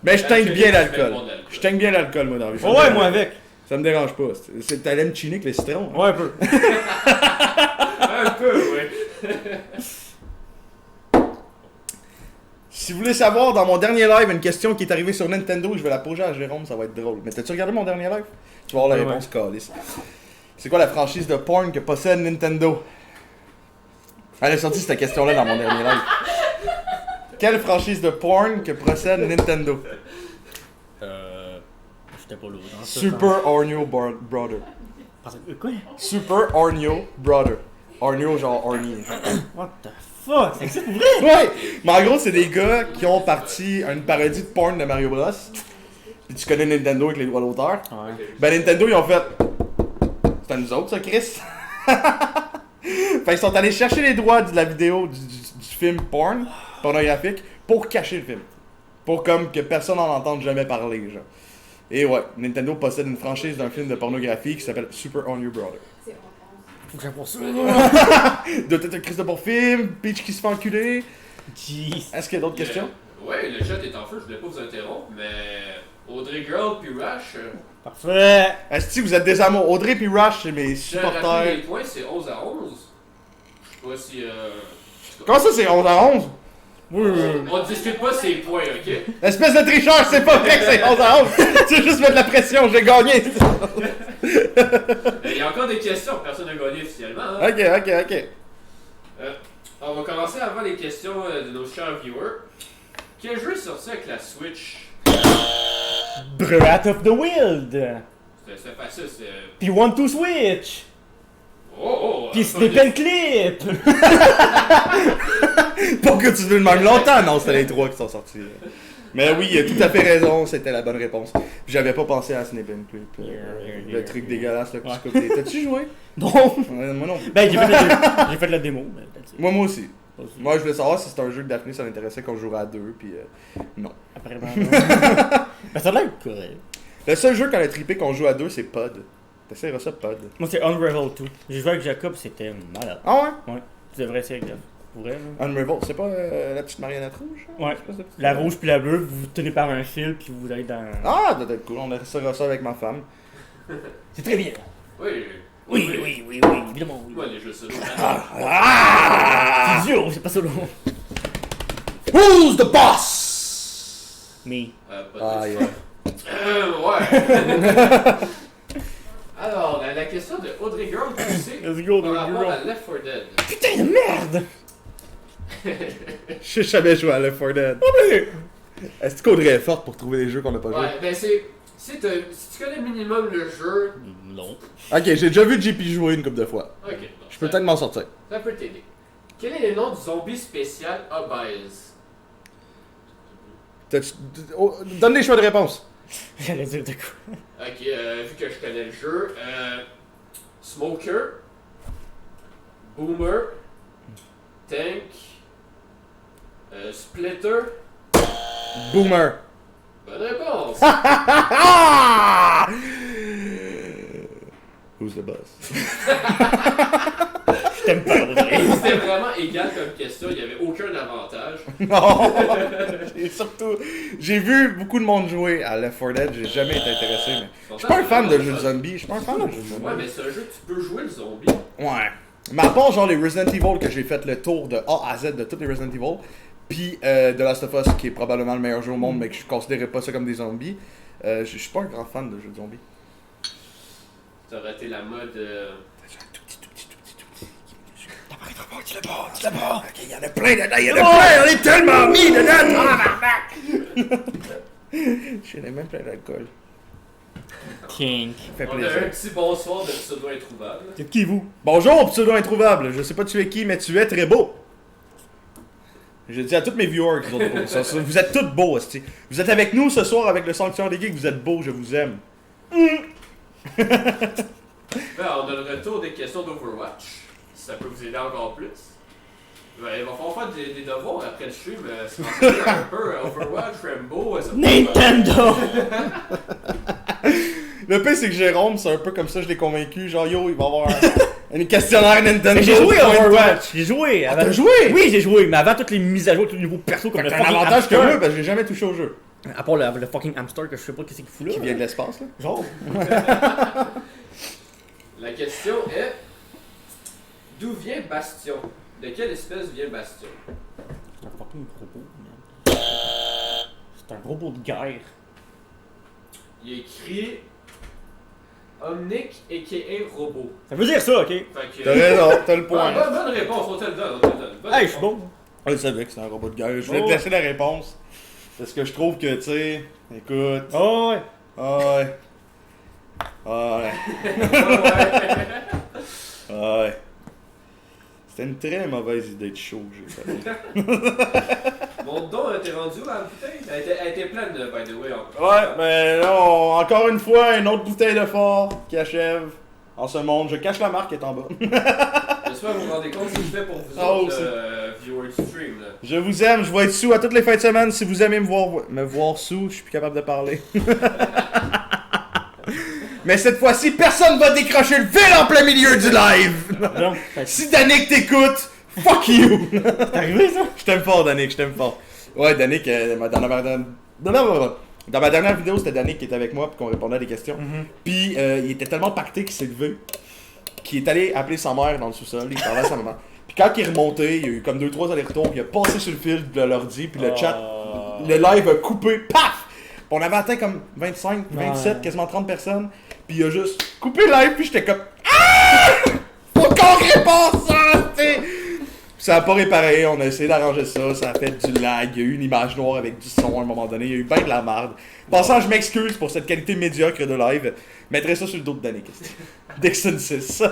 Mais je teigne bien l'alcool. Je teigne bien l'alcool, moi, dans la vie. Ça me
Ouais,
dérange-
moi avec.
Ça me dérange pas. C'est ta laine chinée avec le citron. hein.
Ouais, un peu.
Un peu, ouais.
Si vous voulez savoir, dans mon dernier live, une question qui est arrivée sur Nintendo, je vais la poser à Jérôme, ça va être drôle. Mais t'as-tu regardé mon dernier live? Tu vas avoir la
Ouais,
réponse, calice. C'est quoi la franchise de porn que possède Nintendo? Elle a sorti cette question-là dans mon dernier live. Quelle franchise de porn que possède Nintendo?
J'étais pas là. dans ça,
Super Ornio Brother.
ça. Quoi?
Super Ornio Brother. Ornio genre Orny.
What the fuck? C'est pour vrai?
Ouais! Mais en gros, c'est des gars qui ont parti une parodie de porn de Mario Bros. Puis tu connais Nintendo avec les droits d'auteur.
Ouais.
Ben Nintendo, ils ont fait... C'est à nous autres, ça, Chris? Fait qu'ils sont allés chercher les droits de la vidéo du film porn, pornographique, pour cacher le film. Pour comme que personne n'en entende jamais parler, genre. Et ouais, Nintendo possède une franchise d'un film de pornographie qui s'appelle Super On Your Brother.
C'est honte.
Faut que j'apprenne ça.
Doit être un Chris de bon film, Peach qui se fait enculer.
Jeez.
Est-ce qu'il y a d'autres questions?
Ouais, le chat est en feu, je voulais pas vous interrompre, mais Audrey Girl puis Rush,
Parfait.
Est-ce que vous êtes des amours? Audrey puis Rush, c'est mes
j'ai rappelé
supporters.
les points, c'est 11 à 11. Je sais pas si.
Comment ça, c'est 11 à 11?
Oui,
On discute pas ces points, ok?
Espèce de tricheur, c'est pas vrai que c'est 11 à 11! Tu veux juste mettre de la pression, j'ai gagné!
Il y a encore des questions, personne n'a gagné officiellement. Hein?
Ok.
On va commencer avant les questions de nos chers viewers. Quel jeu est sorti avec la Switch?
Breath of the Wild.
C'est facile, c'est.
Puis One to Switch.
Oh!
Puis Snip and Clip.
Pour que tu veux le même longtemps, non, c'était les 3 qui sont sortis. Mais oui, il a tout à fait raison, c'était la bonne réponse. Puis j'avais pas pensé à Snip and Clip. Le truc dégueulasse là que tu coupes les- T'as-tu joué?
Non.
Ouais, moi non plus.
Ben, j'ai fait la démo. Mais that's it.
Moi aussi.
Aussi.
Moi je voulais savoir si c'était un jeu que Daphné ça l'intéressait qu'on jouerait à 2, puis non.
Après, ben, ça a l'air correct.
Le seul jeu qu'on a trippé qu'on joue à 2, c'est Pod. T'essaieras ça, Pod.
Moi, c'est Unravel 2. J'ai joué avec Jacob, c'était malade.
Ah ouais?
Ouais. Tu devrais essayer avec Jacob. Pour vrai, là.
Unravel, c'est pas la petite marionnette rouge?
Ouais.
Espèce de petite-
La rouge puis la bleue, vous vous tenez par un fil puis vous allez dans.
Ah, ça doit être cool, on essaiera ça avec ma femme.
C'est très bien.
Oui,
Oui, évidemment. Oui.
Moi, les jeux ça.
Ah!
C'est dur, c'est pas solo.
Who's the boss?
Me.
Pas de-
yeah.
Ouais. Alors, la question de Audrey Girl, tu sais,
Let's go,
par
Audrey
rapport
Girl.
à Left 4 Dead.
Putain de merde!
J'ai jamais joué à Left 4 Dead. Est-ce qu'Audrey est forte pour trouver des jeux qu'on n'a pas joué?
Ouais, ben c'est... Si tu connais minimum le jeu...
Non.
Ok, j'ai déjà vu JP jouer une couple de fois.
Ok, bon,
Je peux peut-être m'en sortir.
ça peut t'aider. Quel est le nom du zombie spécial Obise?
Donne les choix de réponse.
J'allais dire de quoi?
Ok, vu que je connais le jeu, Smoker, Boomer, Tank, Splitter.
Boomer.
Bonne réponse!
Who's the boss?
Je t'aime pas, Audrey.
C'était vraiment égal comme question, il n'y avait aucun avantage.
Non! Et surtout, j'ai vu beaucoup de monde jouer à Left 4 Dead, j'ai jamais été intéressé, mais... Je suis pas un fan de jeux de zombies, je suis pas un fan de jeux de zombies.
Ouais, mais c'est un jeu que tu peux jouer le zombie.
Ouais. Mais à part genre les Resident Evil que j'ai fait le tour de A à Z de tous les Resident Evil, puis The Last of Us qui est probablement le meilleur jeu au monde mais que je considérais pas ça comme des zombies, je suis pas un grand fan de jeux de zombies.
Ça aurait été la mode.
T'apparaîtra pas, dis-le pas, dis-le pas! Ok, y'en a plein dedans, y'en a plein, on est tellement mis dedans! J'ai même plein d'alcool.
Kink.
Fait
On a
plaisir.
un petit bonsoir de pseudo introuvable.
C'est qui vous?
Bonjour, pseudo introuvable. Je sais pas tu es qui, mais tu es très beau. Je dis à tous mes viewers qu'ils sont beaux. Vous êtes tous beaux, esti. Vous êtes avec nous ce soir avec le Sanctuaire des Geeks, vous êtes beaux, je vous aime.
Ben, on a le retour des questions d'Overwatch. Si ça peut vous aider encore plus. Ben, il va falloir faire des devoirs après le stream. Se renseigner un peu Overwatch, Rambo. Ça peut-
Nintendo!
Le pire, c'est que Jérôme, c'est un peu comme ça, je l'ai convaincu. Genre, yo, il va y avoir un questionnaire Nintendo.
Mais j'ai joué à Overwatch! J'ai joué!
Ah,
avant-
t'as joué?
Oui, j'ai joué, mais avant toutes les mises à jour, tous les nouveaux persos comme le
T'as un
fucking
avantage que
hamster.
moi, parce que j'ai jamais touché au jeu.
À part le fucking hamster que je sais pas qu'est-ce qu'il fout là.
Qui vient de l'espace, là.
Genre.
La question est d'où vient Bastion? De quelle espèce vient Bastion?
C'est un fucking robot, man. C'est un robot de guerre.
Il est écrit Omnic a.k.a. Robot.
Ça veut dire ça, ok?
Fait que.
T'as raison, t'as le
Ah,
point.
bonne réponse, on te le donne. On te le donne. Bonne
Hey, je suis
réponse.
bon.
Je savais que c'était un robot de guerre. Je voulais
Oh.
te laisser la réponse. Parce que je trouve que, tu sais, écoute.
Oh, ouais.
Ah ouais. Ah ouais. Ah ouais. C'était une très mauvaise idée de show que j'ai faite.
Mon don a été rendu où, la bouteille? Elle était pleine, by the way.
Ouais, mais non, encore une fois, une autre bouteille de fort qui achève en ce monde. Je cache la marque qui est en bas.
J'espère que vous vous rendez compte ce que je fais pour vous
Ah,
autres,
aussi.
viewers du stream. Là.
Je vous aime, je vais être sous à toutes les fins de semaine. Si vous aimez me voir sous, je suis plus capable de parler. Mais cette fois-ci, personne va décrocher le fil en plein milieu du live.
Non, c'est
Si Danick t'écoute, fuck you.
arrivé ça?
Je t'aime fort, Danick, je t'aime fort. Ouais, Danick, dans ma dernière vidéo, c'était Danick qui était avec moi puis qu'on répondait à des questions. Puis il était tellement pacté qu'il s'est levé, qu'il est allé appeler sa mère dans le sous-sol, il parlait à sa maman. Puis quand il est remonté, il y a eu comme 2-3 allers-retours, il a passé sur le fil de l'ordi, puis le chat, le live a coupé, paf! Puis on avait atteint comme 25, 27, quasiment 30 personnes, puis il a juste coupé le live, puis j'étais comme ah! Faut qu'on répare ça, t'sais! Ça a pas réparé, on a essayé d'arranger ça, ça a fait du lag, il y a eu une image noire avec du son à un moment donné, il y a eu ben de la merde. Passant, je m'excuse pour cette qualité médiocre de live, mettrai ça sur le dos de Danick. Dixon 6.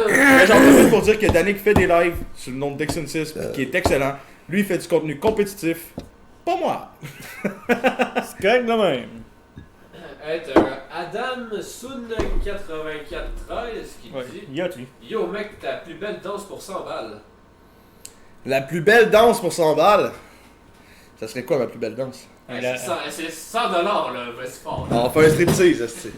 Mais j'en profite pour dire que Danick fait des lives sur le nom de Dixon 6, qui est excellent. Lui, il fait du contenu compétitif. Pas moi.
C'est correct de même.
Être Adam Sun 8413 qui dit
Yacht, lui.
Yo mec, ta plus belle danse pour 100 balles.
La plus belle danse pour 100 balles. Ça serait quoi ma plus belle danse?
Hey,
La-
c'est 100 $, là, vas-y fort.
On fait un striptease, esti.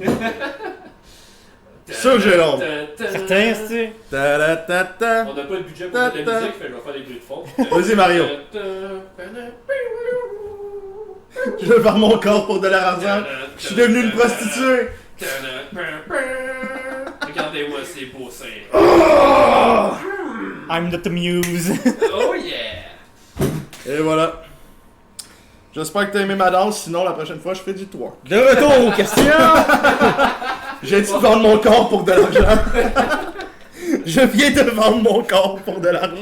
Ça que j'ai honte.
Certain, c'est.
Ta-da-ta-ta.
On n'a pas de budget pour mettre la musique, fait que je vais faire des bruits de fond.
Vas-y, Mario. Je vais faire mon corps pour de l'argent. Je suis devenu une prostituée.
Regardez-moi ces beaux seins.
I'm not the muse.
Oh yeah!
Et voilà. J'espère que t'as aimé ma danse, sinon la prochaine fois je fais du twerk.
De retour aux questions!
J'ai dit de vendre mon corps pour de l'argent. Je viens de vendre mon corps pour de l'argent.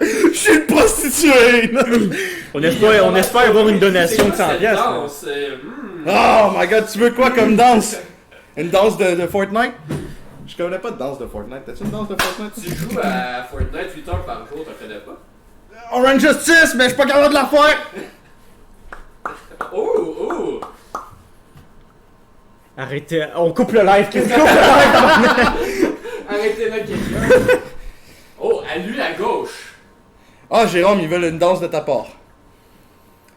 Je suis une prostituée!
On espère avoir une donation de 100
cette
piastres. là.
danse?
Oh my god, tu veux quoi comme danse? Une danse de Fortnite? Je connais pas de danse de Fortnite. T'as-tu une danse de Fortnite?
Tu joues à Fortnite 8 heures par jour, t'en connais pas?
Orange Justice, mais je suis pas capable de la faire!
Oh!
Arrêtez, on coupe le live, Chris, coupe le live!
Arrêtez là quelqu'un! Oh, à lui à gauche!
Ah, Jérôme, ils veulent une danse de ta part.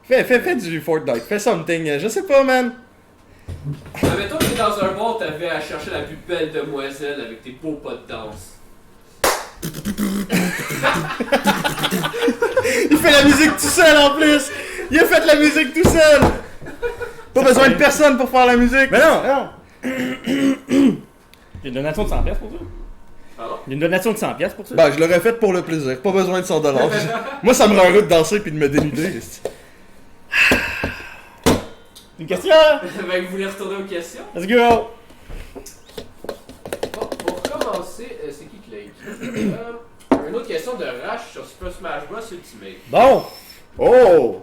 Fais du Fortnite, fais something, je sais pas, man.
Admettons que t'es dans un bar, t'avais à chercher la plus belle demoiselle avec tes beaux pas de danse.
Il fait la musique tout seul en plus! Il a fait la musique tout seul! Pas besoin de personne pour faire la musique!
Mais non, non! J'ai une donation de 100 piastres pour ça.
Pardon?
J'ai une donation de 100 piastres pour ça.
Ben, je l'aurais fait pour le plaisir, pas besoin de 100$. Moi, ça me rend heureux de danser puis de me dénuder.
Une question?
Ben, vous voulez retourner aux questions?
Let's go!
Bon, pour commencer, c'est qui l'a écrit? Une autre question de Rash sur Super Smash Bros Ultimate.
Bon!
Oh!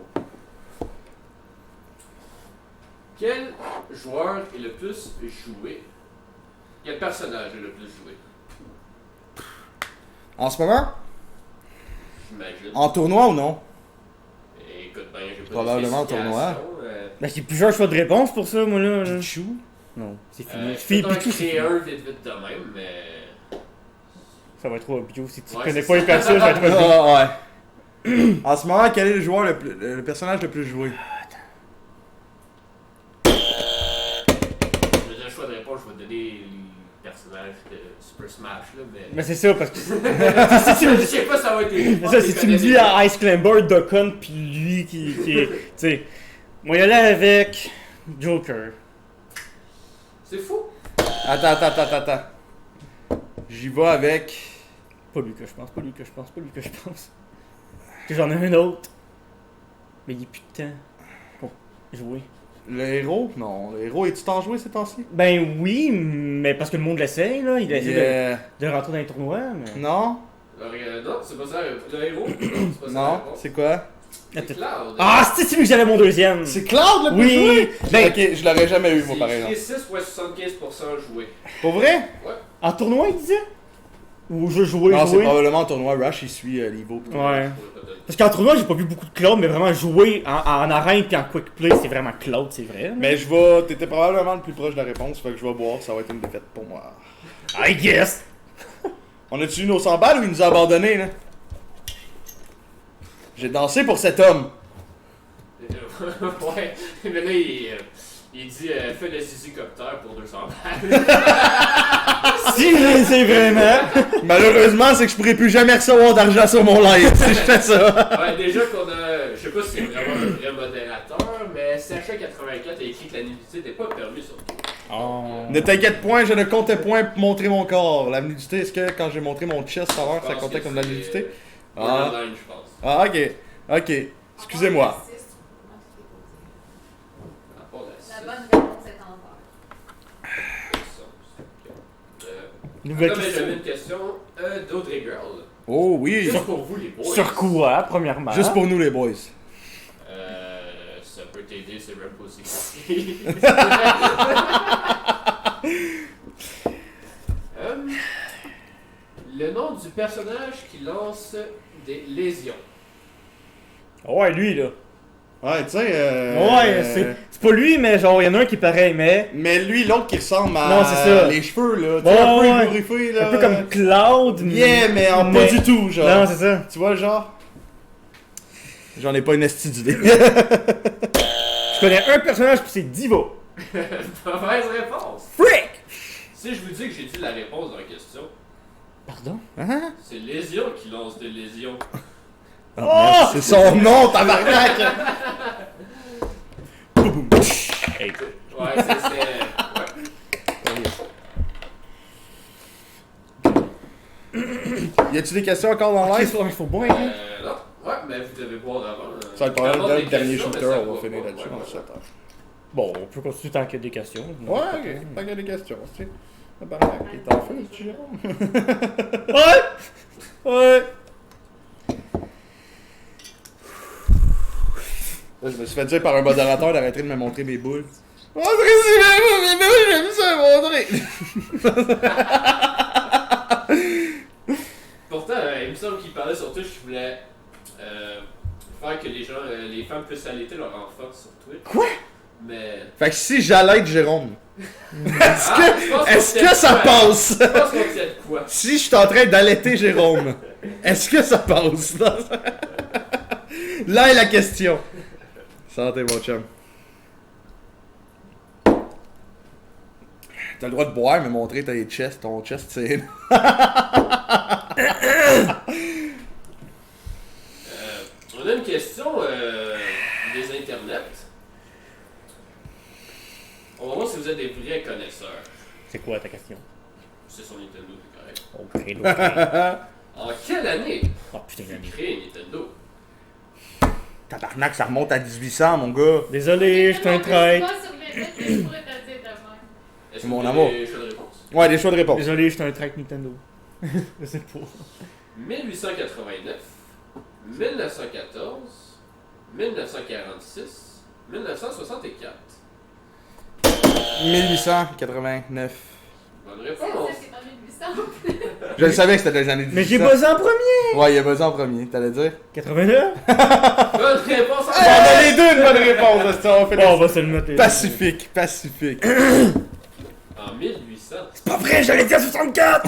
Quel joueur est le plus joué? Quel personnage est le plus joué?
En ce moment?
J'imagine.
En tournoi ou non?
Écoute, ben, j'ai pas
Probablement
de spécification,
tournoi.
Ben, j'ai plusieurs choix de réponse pour ça, moi là.
Pichou?
Non, c'est fini.
Je
Fille
peux t'en
Pichou, c'est
créer
fini.
un vite de même, mais...
Ça va être trop Pichou. Si tu
Ouais,
connais
c'est
pas les
ça.
personnes, ça va être trop vite.
Ah, ouais. En ce moment, quel est le joueur le personnage le plus joué?
J'ai déjà le choix de réponse, je vais donner les personnages de Super Smash, là, mais...
Mais c'est ça, parce que. si tu me
Je
dis.
sais pas ça va être...
Mais ça, si tu me dis à Ice Climber, Dokkan, pis lui qui est. Tu sais. Moi, y aller avec. Joker.
C'est fou.
Attends. J'y vais avec...
Pas lui que je pense, pas lui que je pense, pas lui que je pense. Que j'en ai un autre. Mais il est plus de temps pour jouer.
Le héros? Non, le héros est-tu tant joué ces temps-ci?
Ben oui, mais parce que le monde l'essaye, là. Il essaie
Yeah.
de rentrer dans les tournois, mais.
Non?
Non, c'est pas ça. Le héros, c'est pas ça. la
Non?
réponse.
C'est quoi?
C'est Cloud.
Ah, c'est lui que j'avais mon deuxième!
C'est Cloud le plus
Oui.
joué?
Ben-
Ok, je l'aurais jamais eu moi
C'est
par
écrit
exemple.
6,75% joué.
Pour vrai?
En tournoi, il disait? Ou je jouais,
Non, c'est
jouer?
probablement en tournoi Rush, il suit l'Evo.
Ouais. Parce qu'en tournoi, j'ai pas vu beaucoup de Cloud, mais vraiment jouer en arène puis en quick play, c'est vraiment Cloud, c'est vrai. là.
Mais je vais... T'étais probablement le plus proche de la réponse, fait que je vais boire, ça va être une défaite pour moi.
I guess!
On a-tu eu nos 100 balles ou il nous a abandonnés, là? J'ai dansé pour cet homme.
Ouais, mais là, il dit fais le zizicoptère pour 200 balles.
Si je l'essaie vraiment!
Malheureusement, c'est que je pourrais plus jamais recevoir d'argent sur mon live si je fais ça.
Ouais, déjà qu'on a. Je sais pas si c'est vraiment un vrai modérateur, mais Sacha84 a écrit que la nudité n'est pas permis sur tout.
Oh.
Ne t'inquiète point, je ne comptais point montrer mon corps. La nudité, est-ce que quand j'ai montré mon chest tout à l'heure, ça comptait comme de la nudité? Ah.
Borderline, je pense.
Ah, ok. Excusez-moi.
À part la
La bonne réponse est en vert.
Nouvelle
Attends, mais
question.
j'avais une question d'Audrey Girl.
Oh oui.
Juste pour vous, les boys.
Sur quoi, premièrement?
Juste pour nous les boys.
Ça peut t'aider, c'est même pas aussi. Le nom du personnage qui lance des lésions.
Ouais, lui, là.
Ouais, tu sais.
Ouais, c'est pas lui, mais genre, il y en a un qui est pareil, mais.
Mais lui, l'autre qui ressemble à.
Non, c'est ça.
Les cheveux, là. Tu sais, un peu ébouriffé, là.
Un peu comme Cloud.
Yeah, mais en pas du tout, genre.
Non, c'est ça.
Tu vois, le genre. J'en ai pas une esti d'idée.
Je connais un personnage, puis c'est Divo.
Mauvaise réponse.
Frick!
Si je vous dis que j'ai dit la réponse dans la question,
Pardon?
Hein?
c'est Lésion qui lance des lésions.
Oh! C'est son nom, tabarnak!
Ouais,
Y a-tu des questions encore dans
Ok,
live?
il faut boire, hein?
Non, ouais, mais vous devez boire d'avant.
Ça va être pas mal
D'abord
le
des
dernier
questions,
shooter,
mais ça
on va
va
finir
pas,
là-dessus.
ouais,
On
ouais.
s'attend.
Bon, on peut continuer tant qu'il y a des questions.
Ouais, ok. Tant qu'il y a des questions, tu sais. Tabarnak, il est en feu, le petit Jérôme.
Ouais! Ouais!
Là, je me suis fait dire par un modérateur d'arrêter de me montrer mes boules. Montrez mes boules, j'aime ça, montrer!
Pourtant, il me semble qu'il parlait sur Twitch qu'il voulait faire que les gens, les femmes puissent allaiter leur enfant sur Twitch.
Quoi?
Mais.
Fait que si j'allaite Jérôme,
Ah,
est-ce que ça passe?
Je pense qu'on tient de quoi?
Si je suis en train d'allaiter Jérôme, est-ce que ça passe? Là est la question. Santé, mon chum. T'as le droit de boire, mais montrer ton chest, c'est...
On a une question des internets. On va voir si vous êtes des vrais connaisseurs.
C'est quoi ta question?
C'est sur Nintendo, c'est correct.
Ok, ok.
En quelle année
Oh putain, j'ai
est
mis.
créé Nintendo?
Tabarnak, ça remonte à 1800, mon gars.
Désolé, je suis un traître.
Je suis pas sur le net, mais je pourrais te le dire demain.
Est-ce
Mon
que vous
amour.
avez des choix de réponse?
Ouais, des choix de réponse.
Désolé, je suis un traître Nintendo. Je sais pas.
1889, 1914, 1946, 1964.
1889.
Bonne
C'est
réponse.
ça, c'est en 1800.
Je le savais que c'était des années 1800.
Mais j'ai buzzé en premier!
Ouais, il a buzzé en premier, t'allais dire?
89?
Bonne réponse.
On a les deux une bonne réponse, ça, on fait
Bon, on va se le noter.
Pacifique, pacifique.
En 1800.
C'est pas vrai, j'allais dire 64!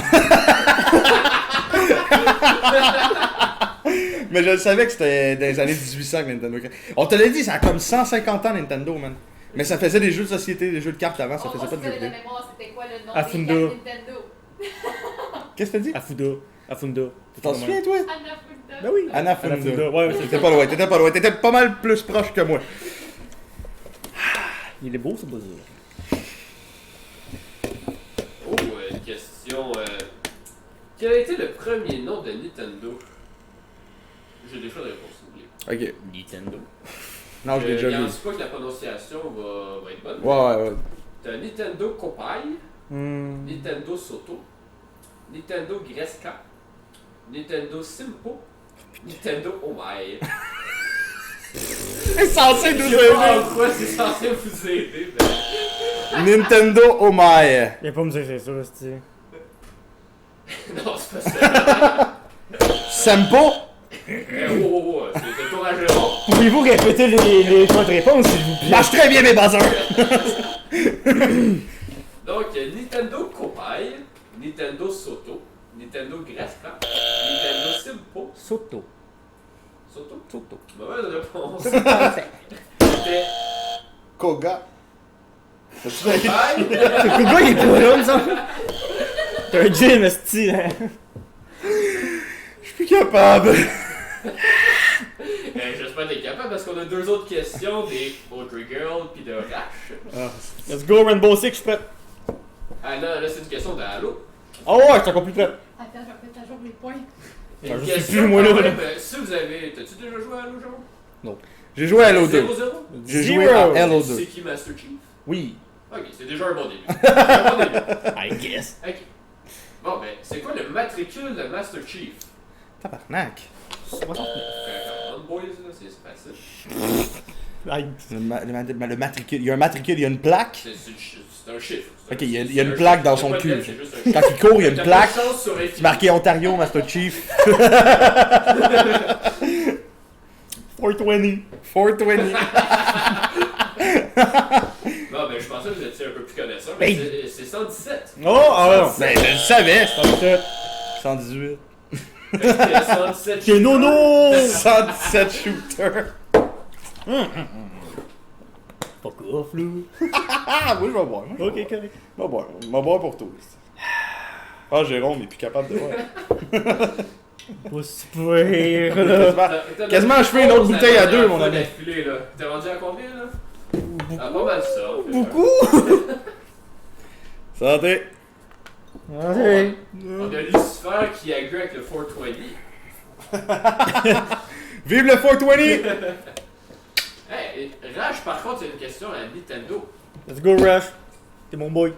Mais je le savais que c'était dans les années 1800 que Nintendo créait. On te l'a dit, ça a comme 150 ans Nintendo, man. Mais ça faisait des jeux de société, des jeux de cartes avant, ça faisait pas de jeux
de
vidéo.
mémoire, c'était quoi le nom
Afunda.
des cartes Nintendo?
Qu'est-ce que t'as dit?
Afunda.
T'en souviens, toi?
Anafunda.
Ben oui.
Anafunda.
Anafunda, ouais, c'est
T'étais pas loin, t'étais pas loin. T'étais pas mal plus proche que moi.
Il est beau ce buzzer.
Oh, une question. Quel a été le premier nom de Nintendo? J'ai des choix de réponse, si vous voulez.
Ok.
Nintendo.
Non, je l'ai déjà
Il
vu.
pense pas que la prononciation va être bonne.
Ouais.
T'as Nintendo Copaille,
Hmm.
Nintendo Soto, Nintendo Gresca, Nintendo Simpo, Nintendo Omae.
C'est censé nous
Je sais pas
aider.
en quoi c'est censé vous aider, mais...
Nintendo Omae.
Il a pas me dire que c'est ça, c'est.
Non, c'est pas ça.
Sempo?
C'est le tour à Jérôme.
Pouvez-vous répéter les choix de réponse, s'il vous plaît?
Marche très bien, mes buzzers.
Donc, Nintendo Copaille, Nintendo Soto, Nintendo Gresca, Nintendo Simpo,
Soto.
Soto. Mauvaise réponse.
Parfait.
C'était
Koga.
Copaille.
Pourquoi il est pas là, me semble? T'as un gym, esti, hein?
Je suis plus capable.
J'espère que t'es capable parce qu'on a deux autres questions des Audrey Girl puis de Rash.
Let's go, Rainbow Six, je suis prêt.
Ah non, là c'est une question d'Halo.
Oh ouais, je suis encore plus prêt.
Attends, je vais mettre à jour mes points.
Une
Ah, je
question
sais plus, moi, là.
quand même, si vous avez. T'as-tu déjà joué à Halo, Jean?
J'ai joué à Halo 2.
0-0?
J'ai joué à Halo 2.
C'est qui Master Chief?
Oui.
Ok, c'est déjà un bon début. C'est un bon début.
I guess.
Ok. Bon, ben, c'est quoi le matricule de Master Chief?
Tabarnak.
69.
On boys, là, c'est facile.
Aïe.
Le matricule. Il y a un matricule, il y a une plaque.
C'est un chiffre.
Ok, il y a une plaque dans son cul.
C'est juste un chiffre.
Quand il court, il y a une
T'as
plaque.
pas de chance sur infini.
C'est marqué Ontario, Master Chief.
420.
420.
Bon, ben, je pensais que vous étiez un peu plus connaisseur,
Hey.
mais c'est 117.
Oh, ah
Ben, je le savais.
non.
118.
117.
T'es nono!
117 shooter.
Fuck off, là.
Ah, oui, je vais boire.
Ok, correct.
Je vais boire. Je vais boire pour tout. Ah, Jérôme, il est plus capable de boire.
Pas super, là.
Quasiment achevé une autre bouteille à deux, mon ami.
T'es rendu à combien, là? Ah, pas mal ça.
Beaucoup!
Santé.
Allez.
On a Lucifer qui a agree avec le 420.
Vive le 420!
Hey, Raj, par contre, c'est une question à Nintendo.
Let's go, Rush. T'es mon boy.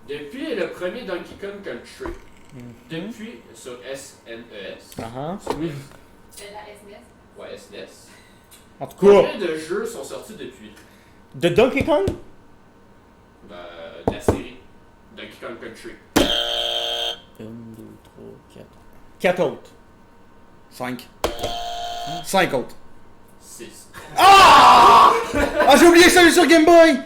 Depuis le premier Donkey Kong Country, depuis sur SNES,
Oui.
La SNES.
ouais, SNES,
En tout cas,
combien de jeux sont sortis depuis?
de Donkey Kong?
La série Donkey Kong Country.
1, 2, 3, 4. 4 autres.
5. 5 autres.
6.
Ah, j'ai oublié celui sur Game Boy!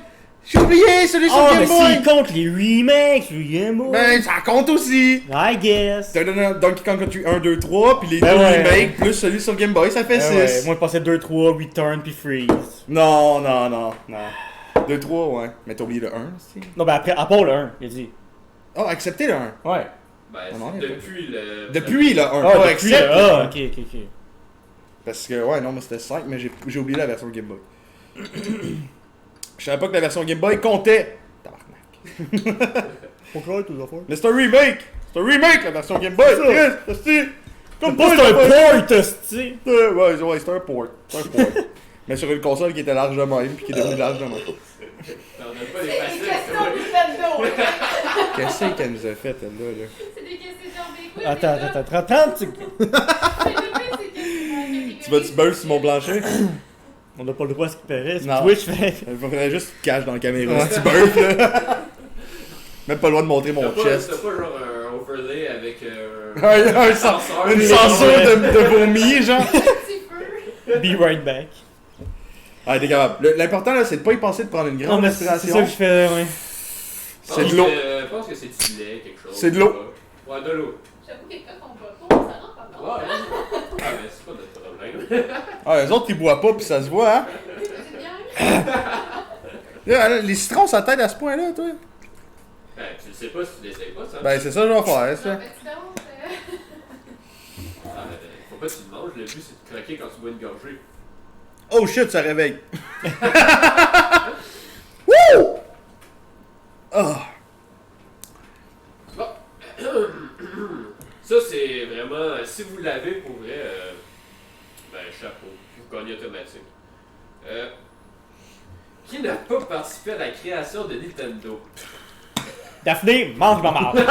J'ai oublié celui sur
Oh,
Game
mais
Boy!
s'il compte les remakes sur Game Boy.
Ben, ça compte aussi!
I guess.
T'as donné Donkey Kong Country 1, 2, 3, puis les
Ben
deux
ouais.
remakes, plus celui sur Game Boy, ça fait 6.
Ouais, moi je pensais 2, 3, Return puis Freeze.
Non. 2, 3, ouais. Mais t'as oublié le 1 aussi.
Non, ben après, à part le 1, il a dit.
Oh, acceptez le 1.
Ouais.
Ben,
non,
c'est depuis le.
Depuis le 1,
Ah,
pas
depuis
accepte.
le- ah, ok.
Parce que, ouais, non, mais c'était 5, mais j'ai oublié la version Game Boy. Je savais pas que la version Game Boy comptait. Tabarnak.
Pourquoi tes affaires?
Mais c'est un remake! C'est un remake, la version Game Boy!
C'est ça.
Yes, c'est
Comme pas, c'est un port, hostie.
Ouais, c'est un port. C'est un port. Mais sur une console qui était large de même, puis qui est devenue large de même.
T'en as pas les
C'est des
faciles.
questions Nintendo.
Qu'est-ce qu'elle nous a fait, elle, là?
C'est des questions genre des quiz.
Attends,
Tu vas-tu burst sur mon plancher?
on a pas le droit à ce qu'il paraît, c'est
Non.
Twitch fait.
Il faudrait juste que tu te caches dans la caméra si tu burst, là. Même pas le droit de montrer mon chest.
T'as pas genre un overlay avec
Une censure de vomi, genre.
Be right back.
Ah, t'es capable. L'important, là, c'est de pas y penser de prendre une
Non,
grande
mais c'est ça
respiration.
que je fais, ouais.
C'est de l'eau.
Je pense que c'est du lait, quelque chose.
C'est de l'eau.
Ouais, de l'eau.
J'avoue que quand on boit pas, ça rentre pas
Ouais.
mal.
Ah, mais c'est pas notre problème.
Ah, les autres, ils boivent pas, pis ça se voit, hein.
C'est bien.
Là, les citrons, ça t'aide à ce point-là, toi?
Ben, tu le sais pas si tu l'essayes pas, ça.
Ben, c'est ça que je vais faire, ça.
Non, mais tu donc,
Ah, faut pas que tu le manges, le but c'est de craquer quand tu bois une gorgée.
Oh shit, ça réveille. Wouh! Oh.
Bon. Ça, c'est vraiment. Si vous l'avez pour vrai, ben, chapeau. Vous gagnez automatique. Qui n'a pas participé à la création de Nintendo?
Daphné, mange ma marde.
Hey,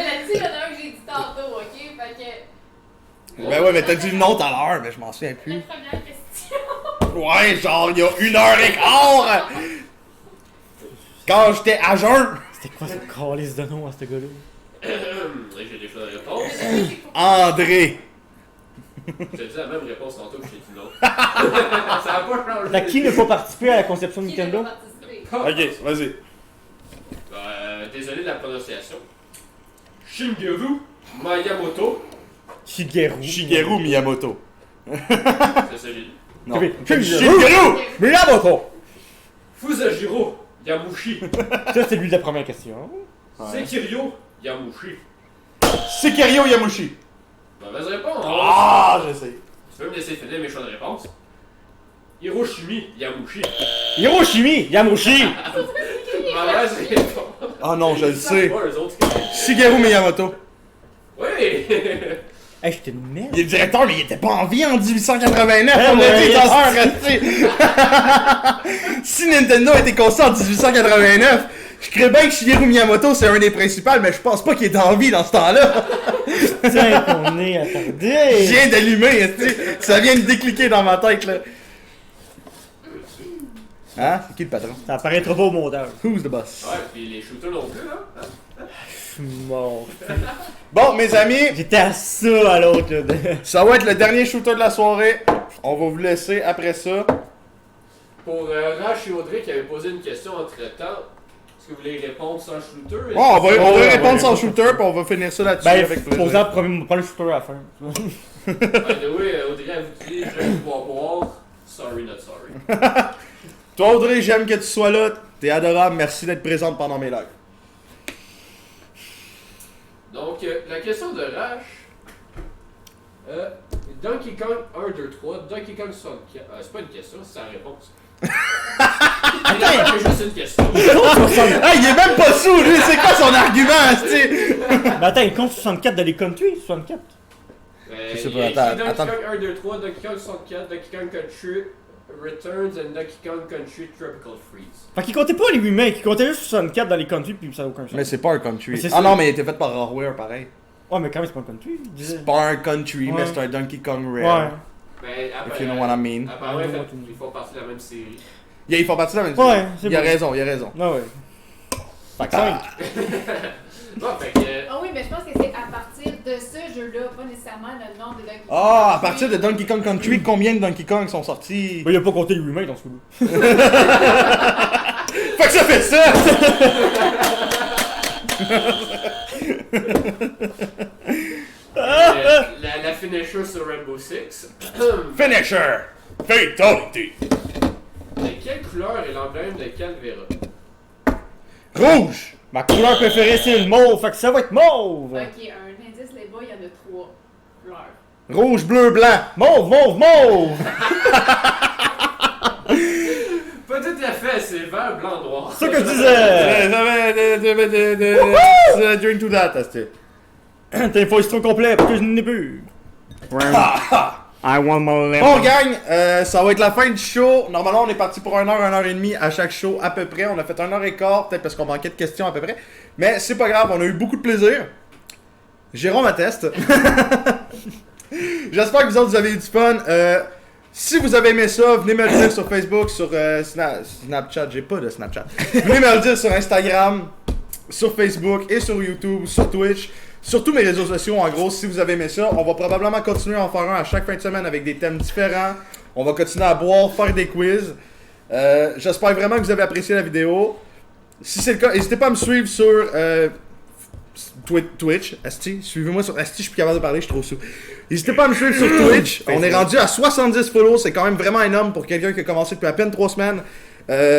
là-dessus, il y en a un que j'ai dit tantôt, ok? Fait que.
Ben ouais, mais t'as dit le nom tout à l'heure, mais je m'en souviens
La
plus.
première question.
Ouais, genre, il y a 1h15! Quand j'étais à jeun!
C'était quoi cette calice de nom à ce gars-là?
J'ai des choses à répondre.
André!
Je te dis la même réponse tantôt que je t'ai dit l'autre. Ça a pas changé.
Fait qui n'a pas participé à la conception de
Qui n'a
Nintendo?
pas participé?
Ok, vas-y.
Désolé de la prononciation. Shigeru Miyamoto.
Shigeru.
Miyamoto.
C'est celui.
Non.
Shigeru
Shigeru!
Miyamoto!
Fusajiro Yamushi.
Ça, c'est lui de la première question.
Ouais.
Sekiryo Yamushi.
Sekirio Yamushi.
Mauvaise réponse.
Ah, je sais.
Tu peux me laisser finir mes choix de réponse? Hiroshimi Yamushi.
Hiroshimi Yamushi!
Mauvaise réponse.
Ah non, je le sais.
Pas eux autres qui-
Shigeru Miyamoto.
Oui!
Hey, j'étais une merde.
Il est directeur, mais il était pas en vie en 1889.
Eh
On l'a
ouais,
dit tout à l'heure, resté. Si Nintendo a été conçu en 1889, je crée bien que Shigeru Miyamoto c'est un des principaux, mais je pense pas qu'il est en vie dans ce temps-là.
Tiens, qu'on est
Je
attardé.
viens d'allumer, tu sais. Ça vient de décliquer dans ma tête, là. Hein? C'est qui le patron?
Ça apparaîtra pas au montage.
Who's the boss?
Ouais, puis les shooters non plus, là.
Je suis mort.
Bon, mes amis,
J'étais à ça à l'autre. Là.
ça va être le dernier shooter de la soirée. On va vous laisser après ça.
Pour Rach et Audrey qui avaient posé une question entre temps, est-ce que vous voulez répondre sans shooter?
Bon, on va
Ouais,
répondre
ouais.
sans shooter, puis on va finir ça là-dessus
Ben,
avec
pour
plaisir.
ça, prends le shooter à la fin.
By the way, Audrey a vous dit, je vais pouvoir boire. Sorry, not sorry.
Toi, Audrey, j'aime que tu sois là. T'es adorable. Merci d'être présente pendant mes lives.
Donc, la question de Rach. Donkey Kong 1, 2, 3, Donkey Kong 64. C'est pas une question, c'est sa réponse. C'est juste une question.
Ah, il est même pas sous, lui. C'est quoi son argument, tu sais?
Mais attends, il compte 64 dans les country, 64.
Je sais
Il y a
pas,
écrit
attends.
Donkey Kong 1, 2, 3, Donkey Kong 64, Donkey Kong Country Returns and Donkey Kong Country Tropical Freeze.
Fait qu'il comptait pas les remakes, il comptait juste 64 dans les country, puis ça n'a aucun sens.
Mais c'est pas un country.
Mais c'est
Ah
ça.
non, mais il était fait par Rareware, pareil.
Ouais, mais quand même, c'est pas un country. il disait.
C'est pas un country, mais
Ouais.
c'est un Donkey Kong
Ouais.
Rare.
Mais
If you know what I mean.
apparemment,
Ouais,
ils font partie de la même série.
Ils font partie de la même
Ouais,
série.
c'est
Il a
bon.
raison, il a raison.
Ah ouais. Fait que 5.
Bon, fait que.
Ah oui, mais je pense que c'est à partir de ce jeu-là, pas nécessairement le nom de Donkey Kong.
Ah, à partir de Donkey Kong Country, combien de Donkey Kong sont sortis?
Il a pas compté les remakes dans ce coup-là.
Fait que ça fait ça!
La finisher sur Rainbow Six.
Finisher! Fatality!
De quelle couleur est l'emblème de Calvera?
Rouge!
Ma couleur préférée, c'est le mauve, fait que ça va être mauve.
Ok, un indice, les boys, il y en a 3 couleurs.
Rouge, bleu, blanc!
Mauve, mauve, mauve!
Pas tout à fait, c'est vert, blanc, noir.
C'est ça que je disais!
Drink to that, c'était.
T'as une fois trop complet parce que je n'ai plus. I want more lemon.
Bon gang, ça va être la fin du show. Normalement on est parti pour 1 heure et demie à chaque show à peu près. On a fait 1 heure et quart, peut-être parce qu'on manquait de questions à peu près. Mais c'est pas grave, on a eu beaucoup de plaisir. Jérôme atteste. J'espère que vous autres vous avez eu du fun. Si vous avez aimé ça, venez me le dire sur Facebook, sur Snapchat. J'ai pas de Snapchat. Venez me le dire sur Instagram, sur Facebook et sur YouTube, sur Twitch. Sur tous mes réseaux sociaux, en gros, si vous avez aimé ça, on va probablement continuer à en faire un à chaque fin de semaine avec des thèmes différents. On va continuer à boire, faire des quiz. J'espère vraiment que vous avez apprécié la vidéo. Si c'est le cas, n'hésitez pas à me suivre sur Twitch. Asti, suivez-moi sur Asti, je suis plus capable de parler, je suis trop sous. N'hésitez pas à me suivre sur Twitch. On est rendu à 70 follow, c'est quand même vraiment énorme pour quelqu'un qui a commencé depuis à peine 3 semaines.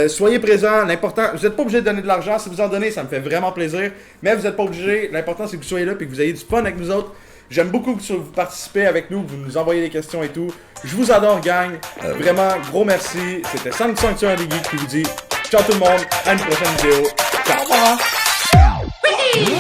Soyez présents, l'important, vous n'êtes pas obligé de donner de l'argent, si vous en donnez ça me fait vraiment plaisir, mais vous n'êtes pas obligé, l'important c'est que vous soyez là et que vous ayez du fun avec nous autres. J'aime beaucoup que vous participez avec nous, que vous nous envoyez des questions et tout. Je vous adore gang, vraiment gros merci, c'était Sanctuaire des Geeks qui vous dit ciao tout le monde, à une prochaine vidéo, ciao!
Oui!